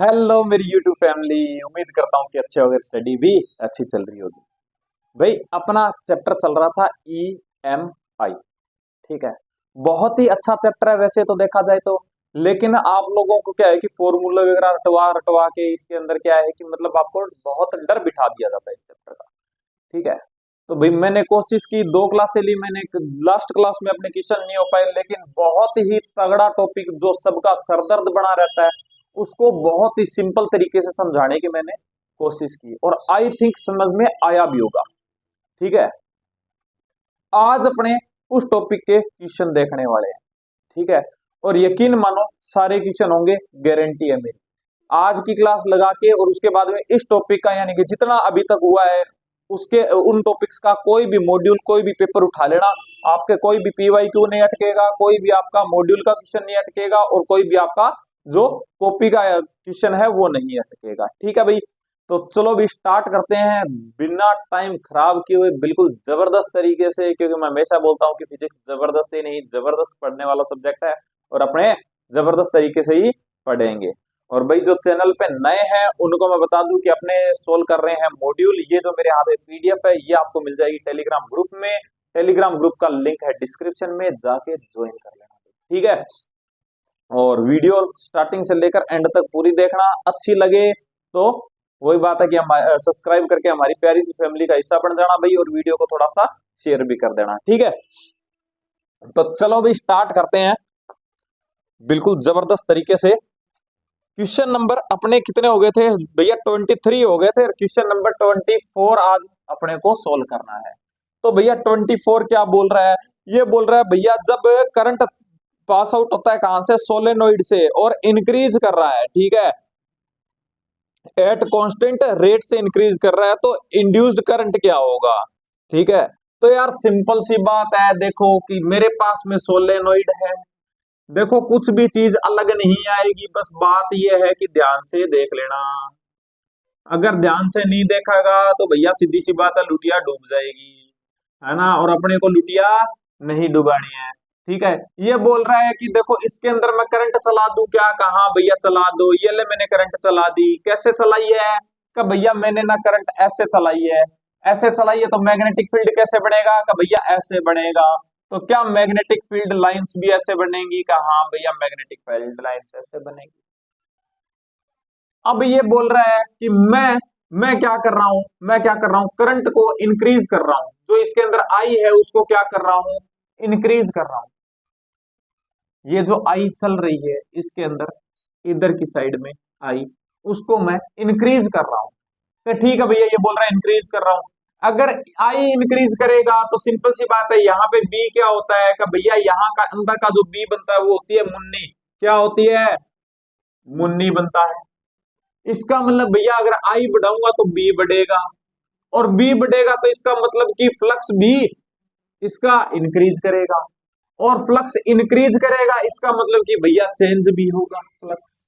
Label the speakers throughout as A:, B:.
A: Hello मेरी YouTube family. उम्मीद करता हूँ कि अच्छे होगे, स्टडी भी अच्छी चल रही होगी। भाई अपना चैप्टर चल रहा था EMI। ठीक है, बहुत ही अच्छा चैप्टर है वैसे तो देखा जाए तो। लेकिन आप लोगों को क्या है कि फॉर्मूला वगैरह रटवा रटवा के इसके अंदर क्या है कि मतलब आपको बहुत डर बिठा दिया जाता है इस चैप्टर का। ठीक है, तो भाई मैंने कोशिश की, 2 क्लासें ली मैंने। लास्ट क्लास में अपने क्वेश्चन नहीं हो पाए, लेकिन बहुत ही तगड़ा टॉपिक जो सबका सरदर्द बना रहता है उसको बहुत ही सिंपल तरीके से समझाने की मैंने कोशिश की, और आई थिंक समझ में आया भी होगा। ठीक है, आज अपने उस टॉपिक के क्वेश्चन देखने वाले हैं। ठीक है, और यकीन मानो सारे क्वेश्चन होंगे, गारंटी है मेरी। आज की क्लास लगा के और उसके बाद में इस टॉपिक का यानी कि जितना अभी तक हुआ है उसके उन टॉपिक्स का कोई भी मॉड्यूल कोई भी पेपर उठा लेना, आपके कोई भी PYQ नहीं अटकेगा, कोई भी आपका मॉड्यूल का क्वेश्चन नहीं अटकेगा, और कोई भी आपका जो कॉपी का क्वेश्चन है वो नहीं अटकेगा। ठीक है भाई, तो चलो भी स्टार्ट करते हैं बिना टाइम खराब किए हुए, बिल्कुल जबरदस्त तरीके से, क्योंकि मैं हमेशा बोलता हूँ कि फिजिक्स जबरदस्त ही नहीं जबरदस्त पढ़ने वाला सब्जेक्ट है, और अपने जबरदस्त तरीके से ही पढ़ेंगे। और भाई जो चैनल पे नए हैं उनको मैं बता दूं कि अपने सोल्व कर रहे हैं मॉड्यूल। ये जो मेरे हाथ में PDF है ये आपको मिल जाएगी टेलीग्राम ग्रुप में। टेलीग्राम ग्रुप का लिंक है डिस्क्रिप्शन में, जाके ज्वाइन कर लेना। ठीक है, और वीडियो स्टार्टिंग से लेकर एंड तक पूरी देखना। अच्छी लगे तो वही बात है कि हम सब्सक्राइब करके हमारी प्यारी सी फैमिली का हिस्सा बन जाना भाई, और वीडियो को थोड़ा सा शेयर भी कर देना। ठीक है, तो चलो भाई स्टार्ट करते हैं बिल्कुल जबरदस्त तरीके से। क्वेश्चन नंबर अपने कितने हो गए थे भैया? 23 हो गए थे, क्वेश्चन नंबर 24 आज अपने को सोल्व करना है। तो भैया 24 क्या बोल रहा है? ये बोल रहा है भैया जब करंट पास आउट होता है कहां से? सोलेनोइड से, और इंक्रीज कर रहा है। ठीक है, एट कांस्टेंट रेट से इंक्रीज कर रहा है, तो इंड्यूस्ड करंट क्या होगा? ठीक है, तो यार सिंपल सी बात है, देखो कि मेरे पास में सोलेनोइड है। देखो कुछ भी चीज अलग नहीं आएगी, बस बात यह है कि ध्यान से देख लेना। अगर ध्यान से नहीं देखेगा तो भैया सीधी सी बात है, लुटिया डूब जाएगी, है ना, और अपने को लुटिया नहीं डुबानी है। ठीक है, ये बोल रहा है कि देखो इसके अंदर मैं करंट चला दूं क्या? कहा भैया चला दो, ये ले मैंने करंट चला दी। कैसे चलाई है? कि भैया मैंने ना करंट ऐसे चलाई है। ऐसे चलाई है तो मैग्नेटिक फील्ड कैसे बनेगा? कि भैया ऐसे बनेगा। तो क्या मैग्नेटिक फील्ड लाइंस भी ऐसे बनेंगी? कि हाँ भैया मैग्नेटिक फील्ड लाइंस ऐसे बनेगी। अब ये बोल रहा है कि मैं क्या कर रहा हूं? मैं क्या कर रहा हूं? करंट को इंक्रीज कर रहा हूं, जो इसके अंदर आई है उसको क्या कर रहा हूं? इंक्रीज कर रहा हूं। ये जो आई चल रही है इसके अंदर, इधर की साइड में आई, उसको मैं इंक्रीज कर रहा हूं। तो ठीक है भैया, ये बोल रहा है इंक्रीज कर रहा हूं। अगर आई इंक्रीज करेगा तो सिंपल सी बात है, यहाँ पे बी क्या होता है? कि भैया यहाँ का अंदर का जो बी बनता है वो होती है मुन्नी। क्या होती है? मुन्नी बनता है। इसका मतलब भैया अगर आई बढ़ाऊंगा तो बी बढ़ेगा, और बी बढ़ेगा तो इसका मतलब कि फ्लक्स भी इसका इंक्रीज करेगा, और फ्लक्स इंक्रीज करेगा इसका मतलब कि भैया चेंज भी होगा फ्लक्स।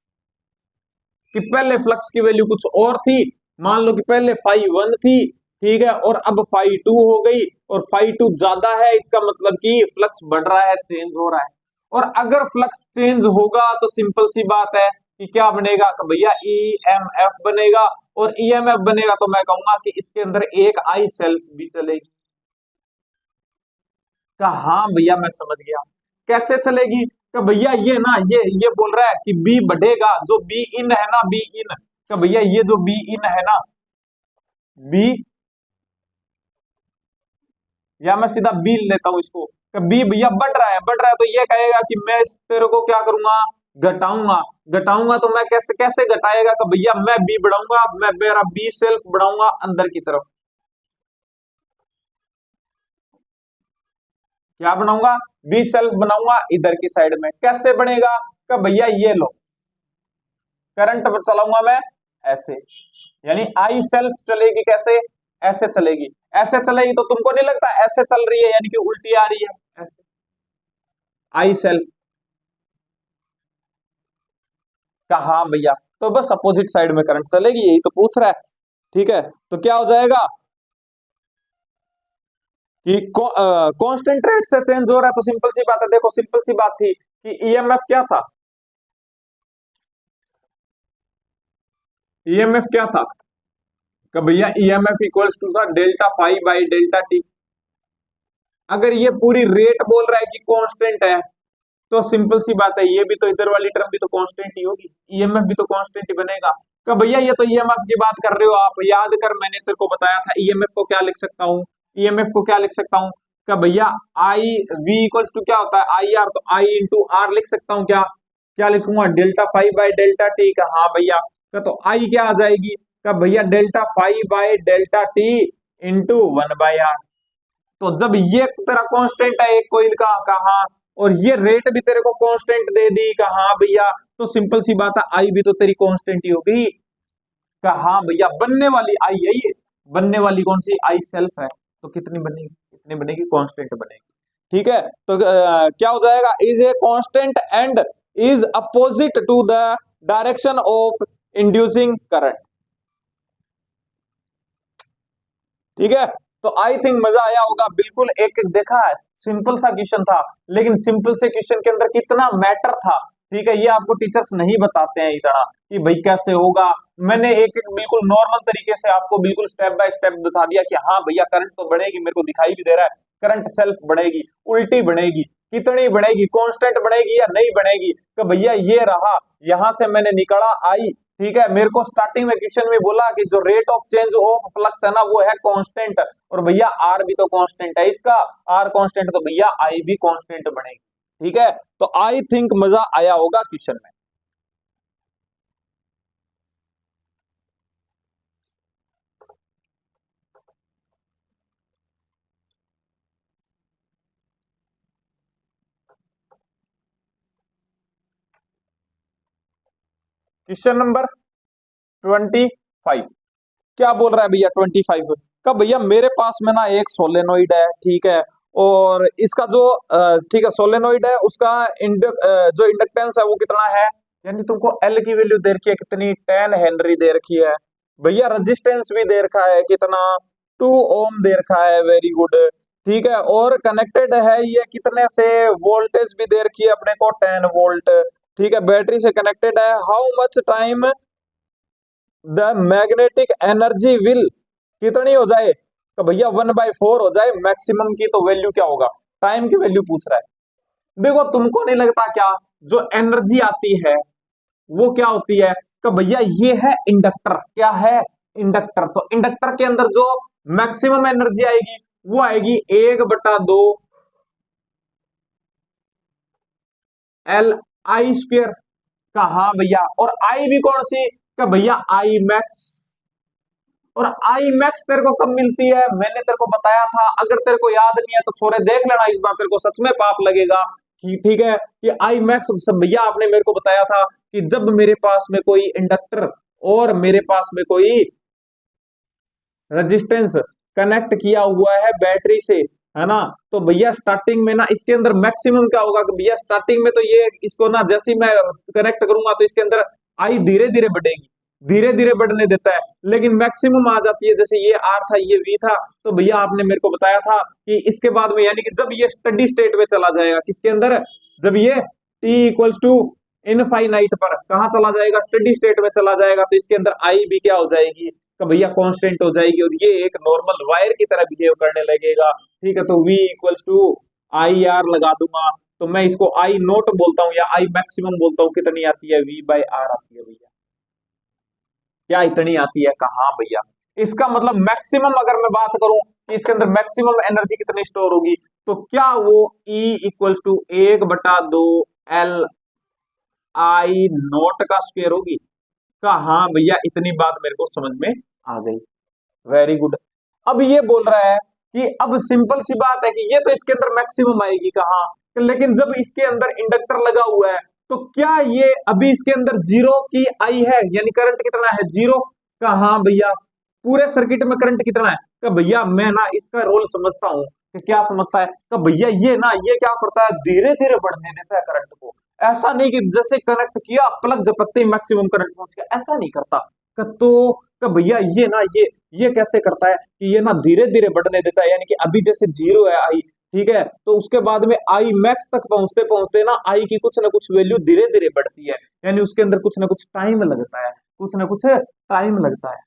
A: कि पहले फ्लक्स की वैल्यू कुछ और थी, मान लो कि पहले φ1 थी, ठीक है, और अब φ2 हो गई, और φ2 ज्यादा है, इसका मतलब कि फ्लक्स बढ़ रहा है, चेंज हो रहा है। और अगर फ्लक्स चेंज होगा तो सिंपल सी बात है कि क्या बनेगा? तो भैया EMF बनेगा, और EMF बनेगा तो मैं कहूंगा कि इसके अंदर एक आई सेल्फ भी चलेगी। कहा हाँ भैया मैं समझ गया। कैसे चलेगी? कि भैया ये ना, ये बोल रहा है कि बी बढ़ेगा, जो बी इन है ना, बी इन, कि भैया ये जो बी इन है ना, बी, या मैं सीधा बी लेता हूं इसको, कि बी भैया बढ़ रहा है, तो ये कहेगा कि मैं इस तेरे को क्या करूंगा? घटाऊंगा। घटाऊंगा तो मैं कैसे कैसे घटाएगा? कि भैया मैं बी बढ़ाऊंगा, मैं मेरा बी सेल्फ बढ़ाऊंगा अंदर की तरफ। क्या बनाऊंगा? बी सेल्फ बनाऊंगा इधर की साइड में। कैसे बनेगा? कि भैया ये लो, करंट चलाऊंगा मैं ऐसे, यानी आई सेल्फ चलेगी कैसे? ऐसे चलेगी। ऐसे चलेगी तो तुमको नहीं लगता ऐसे चल रही है, यानी कि उल्टी आ रही है ऐसे, आई सेल्फ। का हाँ भैया, तो बस अपोजिट साइड में करंट चलेगी, यही तो पूछ रहा है। ठीक है, तो क्या हो जाएगा कि कांस्टेंट रेट से चेंज हो रहा है, तो सिंपल सी बात है, देखो सिंपल सी बात थी कि EMF क्या था? ईएमएफ क्या था कि भैया ईएमएफ इक्वल्स टू था delta phi by delta T. अगर ये पूरी रेट बोल रहा है कि कांस्टेंट है तो सिंपल सी बात है, ये भी तो इधर वाली टर्म भी तो कांस्टेंट ही होगी, ईएमएफ भी तो कांस्टेंट ही बनेगा। कि भैया ये तो ईएमएफ की बात कर रहे हो आप, याद कर मैंने तेरे को बताया था ईएमएफ को क्या लिख सकता हूँ, ईएमएफ को क्या लिख सकता हूँ कि भैया आई वी इक्वल्स टू क्या होता है आई आर, तो आई इंटू आर लिख सकता हूँ। क्या क्या लिखूंगा delta five by delta T का, हाँ भैया का तो आई क्या आ जाएगी का भैया delta five by delta T into one by R. तो जब ये तेरा कांस्टेंट है एक कोइल का कहा, और ये रेट भी तेरे को कांस्टेंट दे दी कहा भैया, तो सिंपल सी बात है आई भी तो तेरी कांस्टेंट ही होगी। कहा भैया बनने वाली आई है, ये बनने वाली कौन सी आई सेल्फ है, तो कितनी बनेगी, कितनी बनेगी कांस्टेंट बनेगी। ठीक है, तो क्या हो जाएगा is a constant and is opposite to the direction of inducing current. ठीक है, तो आई थिंक मजा आया होगा बिल्कुल। एक देखा है सिंपल सा क्वेश्चन था, लेकिन सिंपल से क्वेश्चन के अंदर कितना मैटर था। ठीक है, ये आपको टीचर्स नहीं बताते हैं इतना कि भाई कैसे होगा। मैंने एक एक बिल्कुल नॉर्मल तरीके से आपको बिल्कुल स्टेप बाय स्टेप बता दिया कि हाँ भैया करंट तो बढ़ेगी, मेरे को दिखाई भी दे रहा है करंट सेल्फ बढ़ेगी, उल्टी बढ़ेगी, कितनी बढ़ेगी, कांस्टेंट बढ़ेगी या नहीं बढ़ेगी। तो भैया ये रहा, यहां से मैंने निकाला आई। ठीक है, मेरे को स्टार्टिंग में क्वेश्चन में बोला कि जो rate of change of flux है ना वो है कांस्टेंट, और भैया आर भी तो कांस्टेंट है इसका, आर कांस्टेंट तो भैया आई भी कांस्टेंट बनेगी। ठीक है, तो आई थिंक मजा आया होगा क्वेश्चन में। क्वेश्चन नंबर 25 क्या बोल रहा है भैया 25 का, भैया मेरे पास में ना एक सोलेनोइड है। ठीक है, और इसका जो ठीक है सोलेनोइड है उसका जो इंडक्टेंस है वो कितना है, यानी तुमको एल की वैल्यू दे रखी है कितनी 10 हेनरी दे रखी है। भैया रेजिस्टेंस भी दे रखा है कितना 2 ओम दे रखा है, वेरी गुड। ठीक है, और कनेक्टेड है ये कितने से, वोल्टेज भी दे रखी है अपने को 10 वोल्ट। ठीक है, बैटरी से कनेक्टेड है। How much time the magnetic energy will कितनी हो जाए, तो भैया 1/4 हो जाए मैक्सिमम की, तो वैल्यू क्या होगा, टाइम की वैल्यू पूछ रहा है। देखो तुमको नहीं लगता क्या जो एनर्जी आती है वो क्या होती है, तो भैया ये है इंडक्टर, क्या है इंडक्टर, तो इंडक्टर के अंदर जो मैक्सिमम एनर्जी आएगी वो आएगी 1/2 Li²। कहा भैया, और आई भी कौन सी, का भैया आई मैक्स। और आई मैक्स तेरे को कब मिलती है, मैंने तेरे को बताया था, अगर तेरे को याद नहीं है तो छोरे देख लेना, इस बार तेरे को सच में पाप लगेगा कि ठीक है कि आई मैक्स सब भैया आपने मेरे को बताया था कि जब मेरे पास में कोई इंडक्टर और मेरे पास में कोई रेजिस्टेंस कनेक्ट किया हुआ है बैटरी से, है ना, तो भैया स्टार्टिंग में ना इसके अंदर मैक्सिमम क्या होगा कि भैया स्टार्टिंग में तो ये इसको ना जैसे ही मैं कनेक्ट करूंगा तो इसके अंदर आई धीरे धीरे बढ़ेगी, धीरे धीरे बढ़ने देता है, लेकिन मैक्सिमम आ जाती है, जैसे ये आर था ये वी था, तो भैया आपने मेरे को बताया था कि इसके बाद में यानी कि जब ये स्टडी स्टेट में चला जाएगा किसके अंदर, जब ये टी इक्वल्स टू इनफाइनाइट पर कहा चला जाएगा, स्टडी स्टेट में चला जाएगा, तो इसके अंदर आई भी क्या हो जाएगी, तो भैया कांस्टेंट हो जाएगी, और ये एक नॉर्मल वायर की तरह बिहेव करने लगेगा। ठीक है, तो V equals to I R लगा दूंगा, तो मैं इसको आई नोट बोलता हूँ या आई मैक्सिमम बोलता हूँ, कितनी आती है V/R आती है भैया, क्या इतनी आती है, कहा भैया इसका मतलब मैक्सिमम अगर मैं बात करूं कि इसके अंदर मैक्सिमम एनर्जी कितनी स्टोर होगी, तो क्या वो E इक्वल्स टू 1/2 Li0 का स्क्वायर होगी, का हाँ भैया इतनी बात मेरे को समझ में आ गई, वेरी गुड। अब ये बोल रहा है कि अब सिंपल सी बात है कि ये तो इसके अंदर मैक्सिमम आएगी कहा, लेकिन जब इसके अंदर इंडक्टर लगा हुआ है तो क्या ये अभी इसके अंदर जीरो की आई है, यानी करंट कितना है जीरो, का हाँ भैया पूरे सर्किट में करंट कितना है, का भैया मैं ना इसका रोल समझता हूँ कि क्या समझता है, का भैया ये ना ये क्या करता है धीरे धीरे बढ़ने देता है करंट को, ऐसा नहीं कि जैसे कनेक्ट किया प्लग झपकते ही मैक्सिमम करंट पहुंच गया, ऐसा नहीं करता। तो भैया ये ना ये कैसे करता है कि ये ना धीरे धीरे बढ़ने देता है, यानी कि अभी जैसे जीरो है आई, ठीक है, तो उसके बाद में आई मैक्स तक पहुंचते पहुंचते ना आई की कुछ ना कुछ वैल्यू धीरे धीरे बढ़ती है, यानी उसके अंदर कुछ ना कुछ टाइम लगता है, कुछ ना कुछ टाइम लगता है।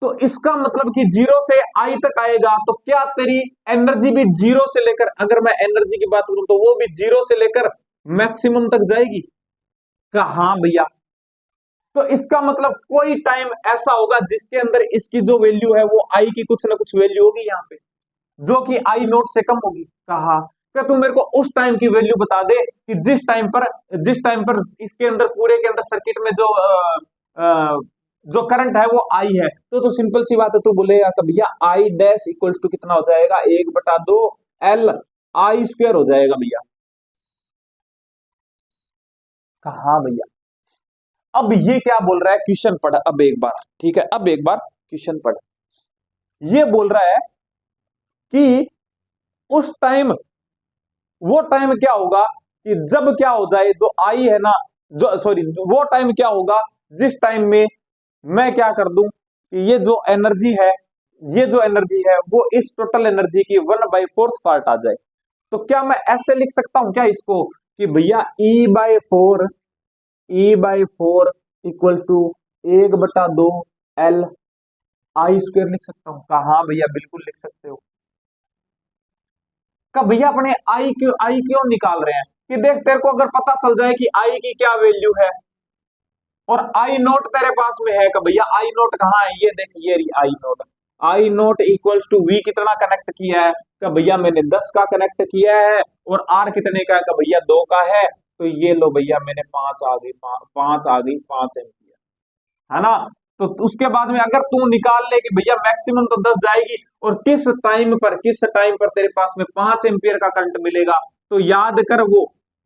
A: तो इसका मतलब कि जीरो से आई तक आएगा, तो क्या तेरी एनर्जी भी जीरो से लेकर, अगर मैं एनर्जी की बात करूं तो वो भी जीरो से लेकर मैक्सिमम तक जाएगी? कहा हाँ भैया। तो इसका मतलब कोई टाइम ऐसा होगा जिसके अंदर इसकी जो वैल्यू है वो आई की कुछ ना कुछ वैल्यू होगी यहाँ पे, जो कि आई नोट से कम होगी। कहा क्या तू मेरे को उस टाइम की वैल्यू बता दे कि जिस टाइम पर इसके अंदर पूरे के अंदर सर्किट में जो करंट है वो आई है। तो सिंपल सी बात है, तू बोलेगा कि भैया आई डैश इक्वल्स टू कितना हो जाएगा, 1/2 एल आई स्क्वायर हो जाएगा भैया। कहा भैया। अब ये क्या बोल रहा है, क्वेश्चन पढ़ अब एक बार, ठीक है, अब एक बार क्वेश्चन पढ़। ये बोल रहा है कि उस टाइम, वो टाइम क्या होगा कि जब क्या हो जाए, जो आई है ना, जो सॉरी वो टाइम क्या होगा जिस टाइम में मैं क्या कर दूं कि ये जो एनर्जी है वो इस टोटल एनर्जी की 1/4 पार्ट आ जाए। तो क्या मैं ऐसे लिख सकता हूं क्या इसको कि भैया E/4 equals to 1/2 L I square लिख सकता हूं? कहा हाँ भैया बिल्कुल लिख सकते हो। का भैया अपने आई क्यों निकाल रहे हैं कि देख तेरे को अगर पता चल जाए कि आई की क्या वैल्यू है और आई नोट तेरे पास में है, का भैया आई नोट कहाँ है, ये देख ये रही आई नोट इक्वल्स टू वी कितना कनेक्ट किया है, का भैया मैंने 10 का कनेक्ट किया है, और आर कितने का है, का भैया 2 का है। तो ये लो भैया मैंने 5 आ गई, 5 आ गई, 5 एम्पियर, है ना। तो उसके बाद में अगर तू निकाल ले कि भैया मैक्सिमम तो 10 जाएगी, और किस टाइम पर तेरे पास में 5 एम्पियर का करंट मिलेगा, तो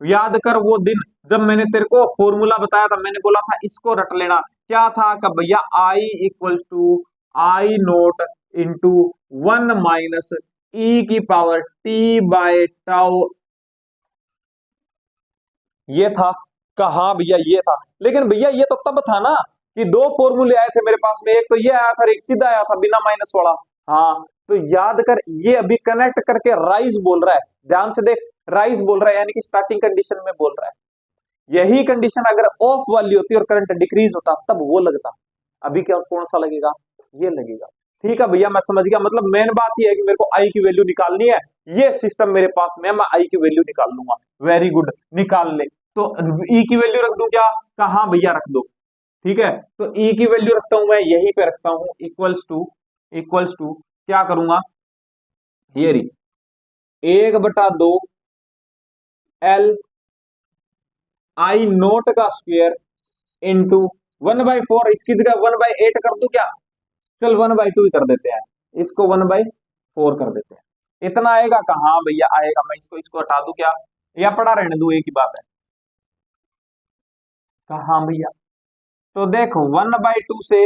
A: याद कर वो दिन जब मैंने तेरे को फॉर्मूला बताया था, मैंने बोला था इसको रट लेना, क्या था का भैया I equals to I naught into 1 - e⁻t/टाउ, ये था। कहा भैया ये था, लेकिन भैया ये तो तब था ना कि दो फॉर्मूले आए थे मेरे पास में, एक तो ये आया था और एक सीधा आया था बिना माइनस वाला। हाँ, तो याद कर ये अभी कनेक्ट करके राइज बोल रहा है, ध्यान से देख, राइज बोल रहा है यानी कि स्टार्टिंग कंडीशन में बोल रहा है। यही कंडीशन अगर ऑफ वाली होती और करंट डिक्रीज होता तब वो लगता, अभी क्या कौन सा लगेगा, ये लगेगा। ठीक है भैया मैं समझ गया, मतलब मेन बात ये है कि मेरे को आई की वैल्यू निकालनी है, ये सिस्टम मेरे पास में है, मैं आई की वैल्यू निकाल लूंगा। वेरी गुड, निकाल ले। तो ई की वैल्यू रख दूं क्या, कहा भैया रख दो। ठीक है, तो ई की वैल्यू रखता हूं मैं यहीं पे रखता हूं, इक्वल्स टू क्या करूंगा, ये रही 1/2 एल आई नोट का स्क्वायर इंटू 1/4, इसकी जगह 1/8 कर दू क्या, चल 1/2 ही कर देते हैं, इसको 1/4 कर देते हैं, इतना आएगा। कहाँ भैया आएगा, मैं इसको इसको हटा दूं क्या, या पड़ा रहने दू, एक ही बात है। कहाँ भैया, तो देखो 1/2 से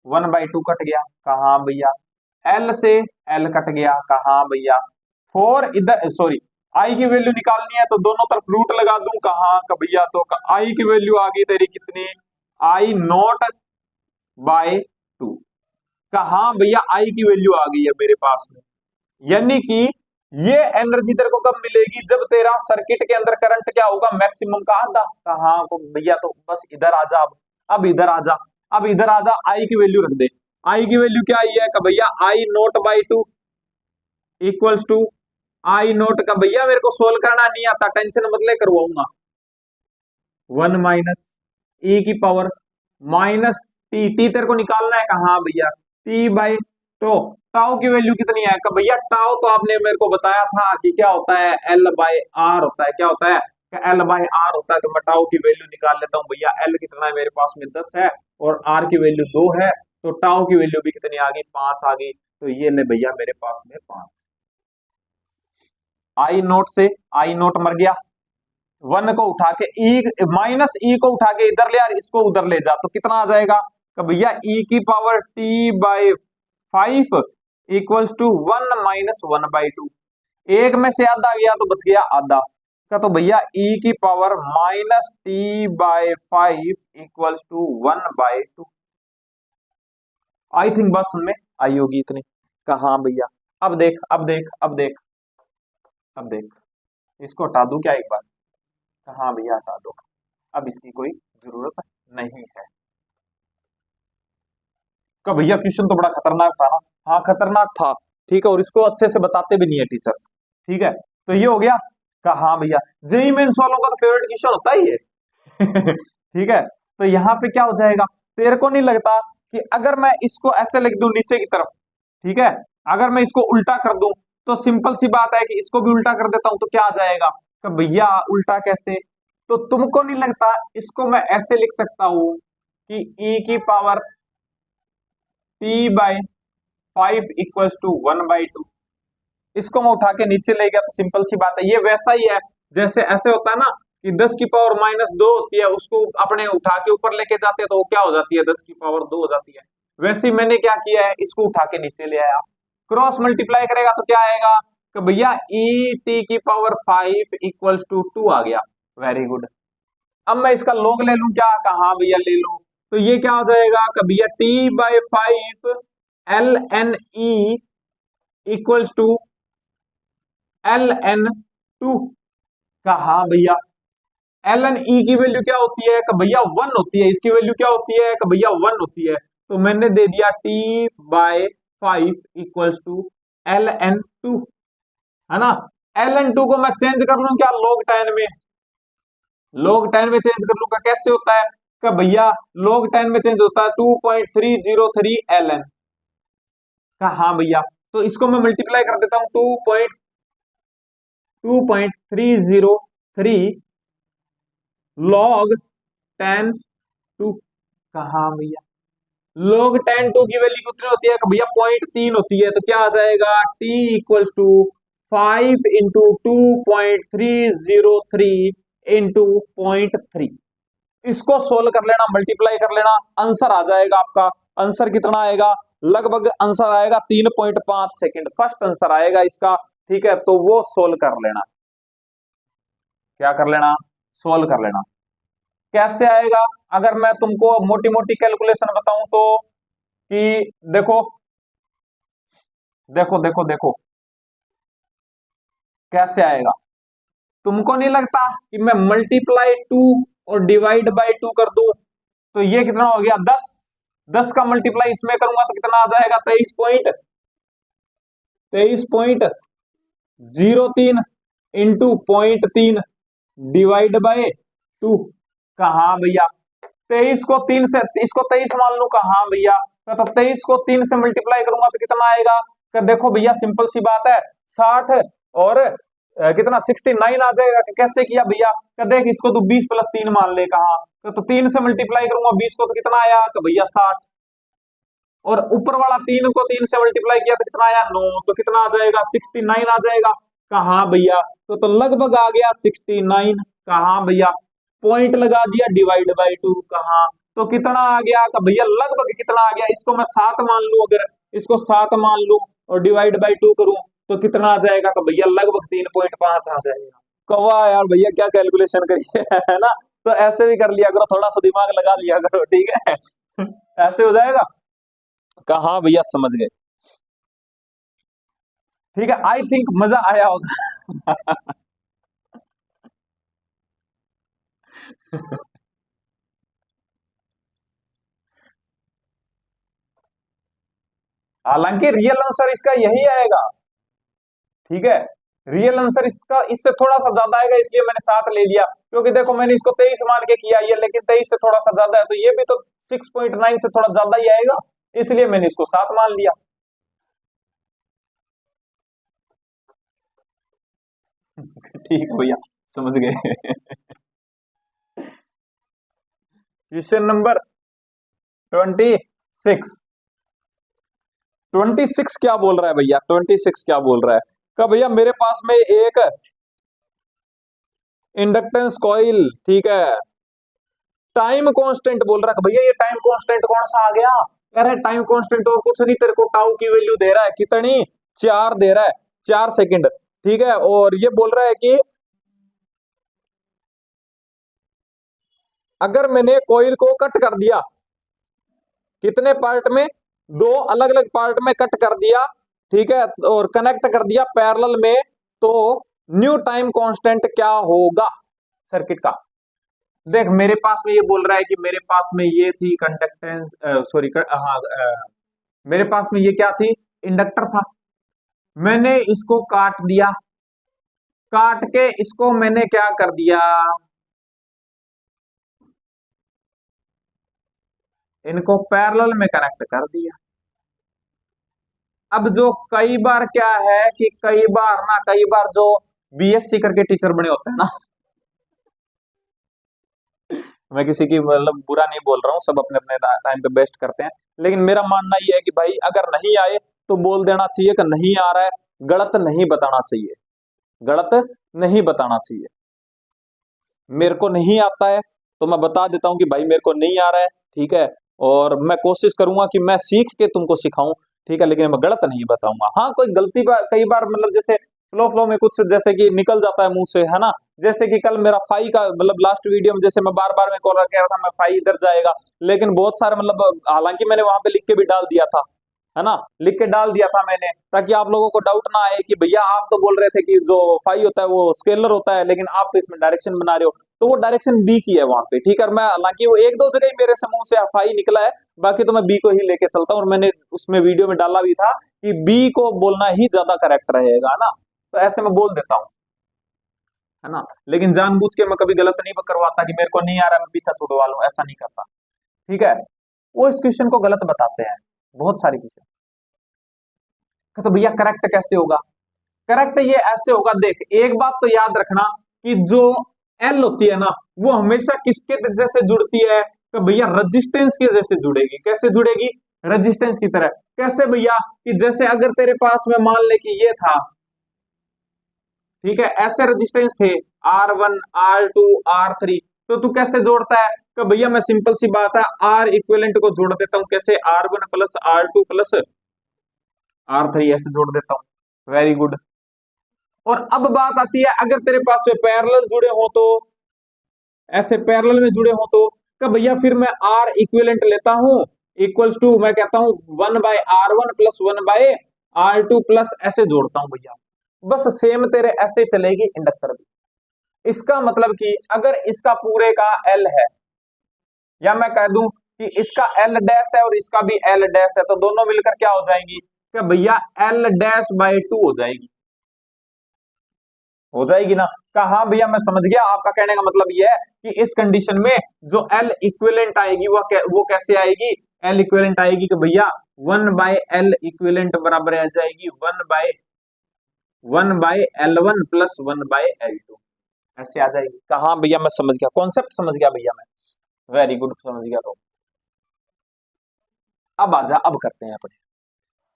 A: 1/2 कट गया, कहाँ भैया, एल से एल कट गया, कहाँ भैया, 4 इधर सॉरी, आई की वैल्यू निकालनी है तो दोनों तरफ रूट लगा दूं, कहाँ का भैया, तो आई की वैल्यू आ गई तेरी कितनी, आई नोट बाय 2, कहाँ भैया आई की वैल्यू आ गई है मेरे पास में। यानी कि ये एनर्जी तेरे को कब मिलेगी, जब तेरा सर्किट के अंदर करंट क्या होगा, मैक्सिमम का आधा। कहाँ को भैया, तो बस इधर आ जा, अब इधर आ जा, अब इधर आ जा, आई की वैल्यू रख दे। आई की वैल्यू क्या आई है का भैया, I naught by 2 equals to I naught का, भैया मेरे को सोल्व करना नहीं आता, टेंशन मत ले, करवाऊंगा। 1 - e⁻ टी तेरे को निकालना है, कहा भैया, t/टो, टाउ की वैल्यू कितनी है, का भैया टाउ तो आपने मेरे को बताया था कि क्या होता है, L/R होता है, क्या होता है, L/R होता है। तो मैं टाउ की वैल्यू निकाल लेता हूं भैया, L कितना है मेरे पास में 10 है, और R की वैल्यू 2 है, तो टाउ की वैल्यू भी कितनी आ गई, 5 आ गई। तो ये ले भैया मेरे पास में 5, आई नोट से आई नोट मर गया, 1 को उठा के -e को उठा के इधर ले यार, इसको उधर ले जा, तो कितना आ जाएगा, कि भैया e⁻t/5 इक्वल्स टू 1 - 1/2, एक में से आधा गया तो बच गया आधा का, तो भैया e⁻t/5 equals to 1/2। I think बात सुन में आई होगी इतनी। कहा भैया, अब देख अब देख अब देख अब देख, इसको हटा दूं क्या एक बार, हाँ भैया हटा दो, अब इसकी कोई जरूरत नहीं है। का भैया क्वेश्चन तो बड़ा खतरनाक था ना। हाँ खतरनाक था, ठीक है, और इसको अच्छे से बताते भी नहीं है टीचर्स, ठीक है। तो ये हो गया का हाँ भैया, जेई मेंस वालों का तो फेवरेट क्वेश्चन होता ही है ठीक है। तो यहाँ पे क्या हो जाएगा, तेरे को नहीं लगता कि अगर मैं इसको ऐसे लिख दूं नीचे की तरफ, ठीक है, अगर मैं इसको उल्टा कर दूं तो सिंपल सी बात है कि इसको भी उल्टा कर देता हूं तो क्या आ जाएगा, तो भैया उल्टा कैसे, तो तुमको नहीं लगता इसको मैं ऐसे लिख सकता हूं कि e की पावर t/5 = 1/2। इसको मैं उठा के नीचे ले गया तो सिंपल सी बात है, ये वैसा ही है जैसे ऐसे होता है ना कि 10⁻⁻2 होती है, उसको अपने उठा के ऊपर लेके जाते हैं तो वो क्या हो जाती है, 10⁻2 हो जाती है। वैसे ही मैंने क्या किया है, इसको उठा के नीचे ले आया, क्रॉस मल्टीप्लाई करेगा तो क्या आएगा कि भैया et⁵ आ गया। Very good. अब मैं इसका log ले लूं क्या, कहा भैया ले लूं, तो ये क्या हो जाएगा कि भैया t/5 ln e = ln2। कहा भैया ln e की वैल्यू क्या होती है कि भैया 1 होती है, इसकी वैल्यू क्या होती है कि भैया 1 होती है, तो मैंने दे दिया t/5 = ln2, है ना। ln2 को मैं चेंज कर लूं क्या log 10 में, log 10 में चेंज कर लूंगा, कैसे होता है कि भैया log 10 में चेंज होता है 2.303 ln का, हाँ भैया, तो इसको मैं मल्टीप्लाई कर देता हूं 2.303 log 10 का, हाँ भैया, log 10 की वैल्यू कितनी होती है कि भैया 0.3 होती है, तो क्या आ जाएगा t = 5 × 2.303 × 0.3। इसको सोल्व कर लेना, मल्टीप्लाई कर लेना, आंसर आ जाएगा आपका। आंसर कितना आएगा, लगभग आंसर आएगा 3.5 सेकंड, फर्स्ट आंसर आएगा इसका, ठीक है। तो वो सोल्व कर लेना, क्या कर लेना, सोल्व कर लेना। कैसे आएगा, अगर मैं तुमको मोटी मोटी कैलकुलेशन बताऊं तो कि देखो देखो देखो देखो कैसे आएगा, तुमको नहीं लगता कि मैं मल्टीप्लाई 2 और डिवाइड बाई 2 कर दूं तो ये कितना हो गया 10, 10 का मल्टीप्लाई इसमें करूंगा तो कितना आ जाएगा 23.03 इंटू 0.3 डिवाइड बाय 2। कहा भैया 23 को 3 से, इसको 23 मान लू, कहा भैया, तो 23 को 3 से मल्टीप्लाई करूंगा तो कितना आएगा, कि देखो भैया सिंपल सी बात है 60 और कितना 69 आ जाएगा। कैसे किया भैया, कि देख इसको तो 20 + 3 मान ले, कहा तो 3 से मल्टीप्लाई करूंगा 20 को तो कितना आया, तो भैया 60, और ऊपर वाला 3 को 3 से मल्टीप्लाई किया तो कितना आया 9, तो कितना आ जाएगा 69 आ जाएगा। कहा भैया तो लगभग आ गया 69, कहा भैया पॉइंट लगा दिया डिवाइड बाई 2, कहा तो कितना आ गया का भैया लगभग कितना आ गया, इसको मैं 7 मान लू, अगर इसको 7 मान लू और डिवाइड बाई 2 करूं तो कितना आ जाएगा का भैया लगभग 3.5 आ जाएगा। कौवा यार भैया क्या कैलकुलेशन करिए है ना, तो ऐसे भी कर लिया करो, थोड़ा सा दिमाग लगा लिया करो, ठीक है ऐसे हो जाएगा। कहा भैया समझ गए, ठीक है, आई थिंक मजा आया होगा हालांकि रियल आंसर इसका यही आएगा, ठीक है, रियल आंसर इसका इससे थोड़ा सा ज्यादा आएगा, इसलिए मैंने 7 ले लिया, क्योंकि देखो मैंने इसको 23 मान के किया ये, लेकिन 23 से थोड़ा सा ज्यादा है तो ये भी तो 6.9 से थोड़ा ज्यादा ही आएगा, इसलिए मैंने इसको 7 मान लिया ठीक है भैया समझ गए क्वेश्चन नंबर 26। 26 क्या बोल रहा है भैया, 26 क्या बोल रहा है का भैया, मेरे पास में एक इंडक्टेंस कॉइल, ठीक है, टाइम कांस्टेंट बोल रहा है भैया, ये टाइम कांस्टेंट कौन सा आ गया, कह रहे टाइम कांस्टेंट और कुछ नहीं, तेरे को टाउ की वैल्यू दे रहा है कितनी, 4 दे रहा है, 4 सेकंड, ठीक है, और ये बोल रहा है कि अगर मैंने कॉइल को कट कर दिया, कितने पार्ट में, 2 अलग अलग पार्ट में कट कर दिया, ठीक है, और कनेक्ट कर दिया पैरेलल में, तो न्यू टाइम कांस्टेंट क्या होगा सर्किट का, देख मेरे पास में ये बोल रहा है कि मेरे पास में ये थी कंडक्टेंस, सॉरी, हाँ, मेरे पास में ये क्या थी, इंडक्टर था। मैंने इसको काट दिया, काट के इसको मैंने क्या कर दिया, इनको पैरेलल में कनेक्ट कर दिया। अब जो कई बार क्या है कि कई बार जो बीएससी करके टीचर बने होते हैं ना, मैं किसी की मतलब बुरा नहीं बोल रहा हूँ, सब अपने अपने टाइम पे बेस्ट करते हैं, लेकिन मेरा मानना ये है कि भाई अगर नहीं आए तो बोल देना चाहिए कि नहीं आ रहा है, गलत नहीं बताना चाहिए, गलत नहीं बताना चाहिए। मेरे को नहीं आता है तो मैं बता देता हूँ कि भाई मेरे को नहीं आ रहा है, ठीक है, और मैं कोशिश करूंगा कि मैं सीख के तुमको सिखाऊं, ठीक है, लेकिन मैं गलत नहीं बताऊंगा। हाँ, कोई गलती कई बार मतलब जैसे फ्लो फ्लो में कुछ जैसे कि निकल जाता है मुंह से, है ना, जैसे कि कल मेरा फाई का मतलब लास्ट वीडियो में जैसे मैं बार बार में कह रहा था मैं फाई इधर जाएगा, लेकिन बहुत सारे मतलब हालांकि मैंने वहां पे लिख के भी डाल दिया था, है ना, लिख के डाल दिया था मैंने, ताकि आप लोगों को डाउट ना आए कि भैया आप तो बोल रहे थे कि जो फाई होता है वो स्केलर होता है, लेकिन आप तो इसमें डायरेक्शन बना रहे हो, तो वो डायरेक्शन बी की है वहां पे, ठीक है। और मैं हालांकि वो एक दो जगह ही मेरे से मुंह से फाई निकला है, बाकी तो मैं बी को ही लेके चलता हूँ, और मैंने उसमें वीडियो में डाला भी था कि बी को बोलना ही ज्यादा करेक्ट रहेगा, है ना, तो ऐसे मैं बोल देता हूँ, है ना, लेकिन जानबूझ के मैं कभी गलत नहीं करवाता कि मेरे को नहीं आ रहा मैं पीछा छुड़वा लूं, ऐसा नहीं करता, ठीक है। वो इस क्वेश्चन को गलत बताते हैं, बहुत सारी क्वेश्चन, तो भैया करेक्ट कैसे होगा, करेक्ट ये ऐसे होगा, देख एक बात तो याद रखना कि जो एल होती है ना वो हमेशा किसके जैसे जुड़ती है, तो भैया रेजिस्टेंस के जैसे जुड़ेगी, कैसे जुड़ेगी, रेजिस्टेंस की तरह, कैसे भैया, कि जैसे अगर तेरे पास में मान ले कि ये था, ठीक है, ऐसे रेजिस्टेंस थे R1 R2 R3, तो तू कैसे जोड़ता है, तो भैया मैं सिंपल सी बात है आर इक्विवेलेंट को जोड़ देता हूं, कैसे R1 plus R2 plus R3 ऐसे जोड़ देता हूं, वेरी गुड। और अब बात आती है अगर तेरे पास में पैरेलल जुड़े हो तो, ऐसे पैरेलल में जुड़े हो तो भैया फिर मैं आर इक्विवेलेंट लेता हूं, इक्वल्स टू मैं कहता हूं 1/R1 प्लस 1/R2 प्लस, ऐसे जोड़ता हूं भैया, बस सेम तेरे ऐसे चलेगी इंडक्टर भी। इसका मतलब कि अगर इसका पूरे का एल है, या मैं कह दूं कि इसका एल डैश है और इसका भी एल डैश है, तो दोनों मिलकर क्या हो जाएंगी, कि भैया एल डैश बाय 2 हो जाएगी, हो जाएगी ना, कहा हाँ भैया मैं समझ गया, आपका कहने का मतलब ये है कि इस कंडीशन में जो एल इक्विवेलेंट आएगी वो कैसे आएगी, एल इक्विवेलेंट आएगी कि भैया 1/L इक्विवेलेंट बराबर आ जाएगी 1/L1 प्लस 1/L2, ऐसे आ जाएगी। कहा हाँ भैया मैं समझ गया, कॉन्सेप्ट समझ गया भैया मैं, वेरी गुड, समझ गया। तो अब आजा, अब करते हैं अपने,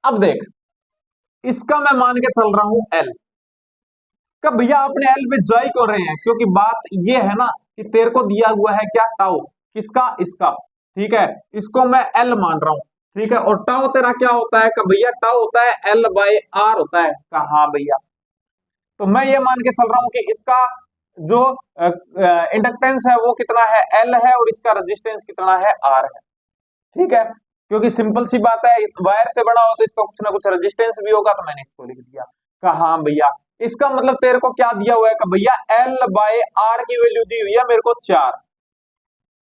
A: अब देख इसका मैं मान के चल रहा हूं एल, कब भैया अपने एल पे ज्वाई कर रहे हैं, क्योंकि बात ये है ना कि तेरे को दिया हुआ है क्या, टाउ, किसका, इसका, ठीक है, इसको मैं एल मान रहा हूं, ठीक है, और टाउ तेरा क्या होता है, कब भैया टाउ होता है एल बाय आर होता है, कहा हाँ भैया, तो मैं ये मान के चल रहा हूं कि इसका जो इंडक्टेंस है वो कितना है, एल है, और इसका रेजिस्टेंस कितना है, आर है, ठीक है, क्योंकि सिंपल सी बात है वायर से बना हो तो इसका कुछ ना कुछ रेजिस्टेंस भी होगा, तो मैंने इसको लिख दिया, कहा हाँ भैया, इसका मतलब तेरे को क्या दिया हुआ है, कि भैया एल बाय आर की वैल्यू दी हुई है मेरे को 4,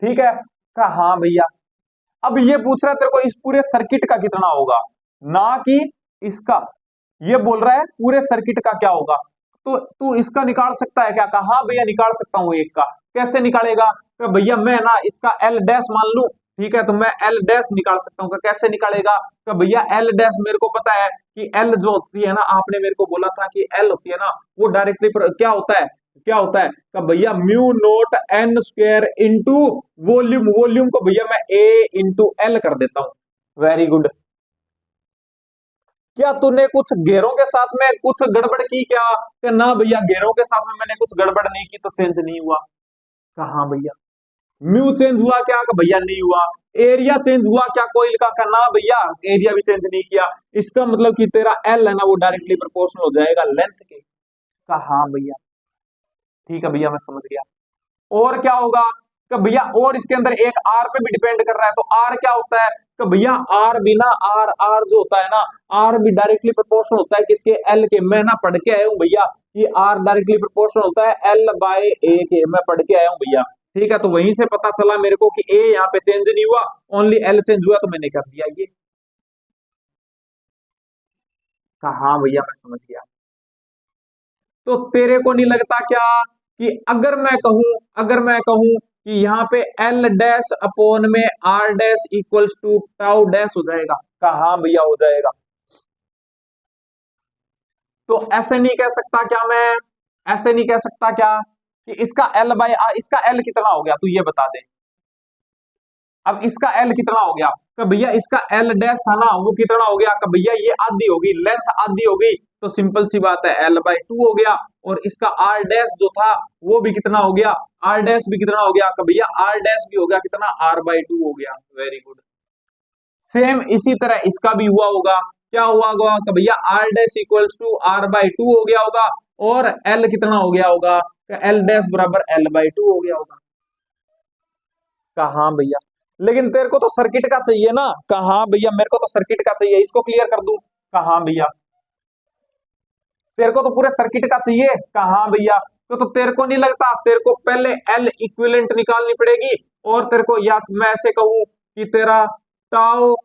A: ठीक है, कहा हाँ भैया। अब ये पूछ रहा है तेरे को इस पूरे सर्किट का कितना होगा, ना कि इसका, ये बोल रहा है पूरे सर्किट का क्या होगा, तो तू इसका निकाल सकता है क्या, कहा हाँ भैया निकाल सकता हूं एक का, कैसे निकालेगा, तो भैया मैं ना इसका एल डैश मान लू, ठीक है, तो मैं एल डैश निकाल सकता हूँ, कैसे निकालेगा, तो भैया एल डैश मेरे को पता है कि एल जो होती है ना, आपने मेरे को बोला था कि एल होती है ना वो डायरेक्टली क्या होता है, क्या होता है, तो भैया mu naught N square into volume, volume को भैया मैं ए इंटू एल कर देता हूं, वेरी गुड। क्या तूने कुछ घेरों के साथ में कुछ गड़बड़ की क्या, कि ना भैया घेरों के साथ में मैंने कुछ गड़बड़ नहीं की तो चेंज नहीं हुआ, कहा भैया म्यू चेंज हुआ क्या, का भैया नहीं हुआ, एरिया चेंज हुआ क्या कोई का ना भैया एरिया भी चेंज नहीं किया, इसका मतलब कि तेरा एल है ना वो डायरेक्टली प्रोपोर्शनल हो जाएगा लेंथ के, कहा हाँ भैया, ठीक है भैया मैं समझ गया। और क्या होगा, कि भैया और इसके अंदर एक आर पे भी डिपेंड कर रहा है, तो आर क्या होता है, कि भैया आर बिना आर, आर जो होता है ना, आर भी डायरेक्टली प्रोपोर्शनल होता है किसके, एल के, मैं ना पढ़ के आया हूं भैया कि आर डायरेक्टली प्रोपोर्शनल होता है एल बाय ए के, मैं पढ़ के आया हूं भैया, ठीक है, तो वहीं से पता चला मेरे को कि ए यहाँ पे चेंज नहीं हुआ, ओनली एल चेंज हुआ, तो मैंने कर दिया ये। कहा हाँ भैया मैं समझ गया। तो तेरे को नहीं लगता क्या कि अगर मैं कहूं कि यहाँ पे एल डैश अपॉन में R dash equals to tau dash हो जाएगा? कहा हाँ भैया हो जाएगा। तो ऐसे नहीं कह सकता क्या मैं, ऐसे नहीं कह सकता क्या कि इसका एल बाई आर, इसका एल कितना हो गया तू ये बता दे। अब इसका एल कितना हो गया कि भैया इसका एल डैश था ना वो कितना हो गया कि भैया ये आधी होगी, लेंथ आधी होगी, तो सिंपल सी बात है एल बाई टू हो गया। और इसका आर डैश जो था वो भी कितना हो गया, आर डैश भी कितना हो गया कि भैया आर डैश भी हो गया कितना, आर बाई टू हो गया। Very good. सेम इसी तरह इसका भी हुआ होगा, क्या हुआ होगा कि भैया R dash equals to R by two हो गया होगा, और एल कितना हो गया होगा कि एल डैश बराबर एल बाई टू हो गया होगा। कहा हाँ भैया, लेकिन तेरे को तो सर्किट का चाहिए ना। कहा हाँ भैया मेरे को तो सर्किट का चाहिए, इसको क्लियर कर दूं? कहा हाँ भैया। तेरे को तो पूरे सर्किट का चाहिए? कहा हाँ भैया। तो तेरे को नहीं लगता तेरे को पहले एल इक्विवेलेंट निकालनी पड़ेगी, और तेरे को, या मैं ऐसे कहूं कि तेरा टाउ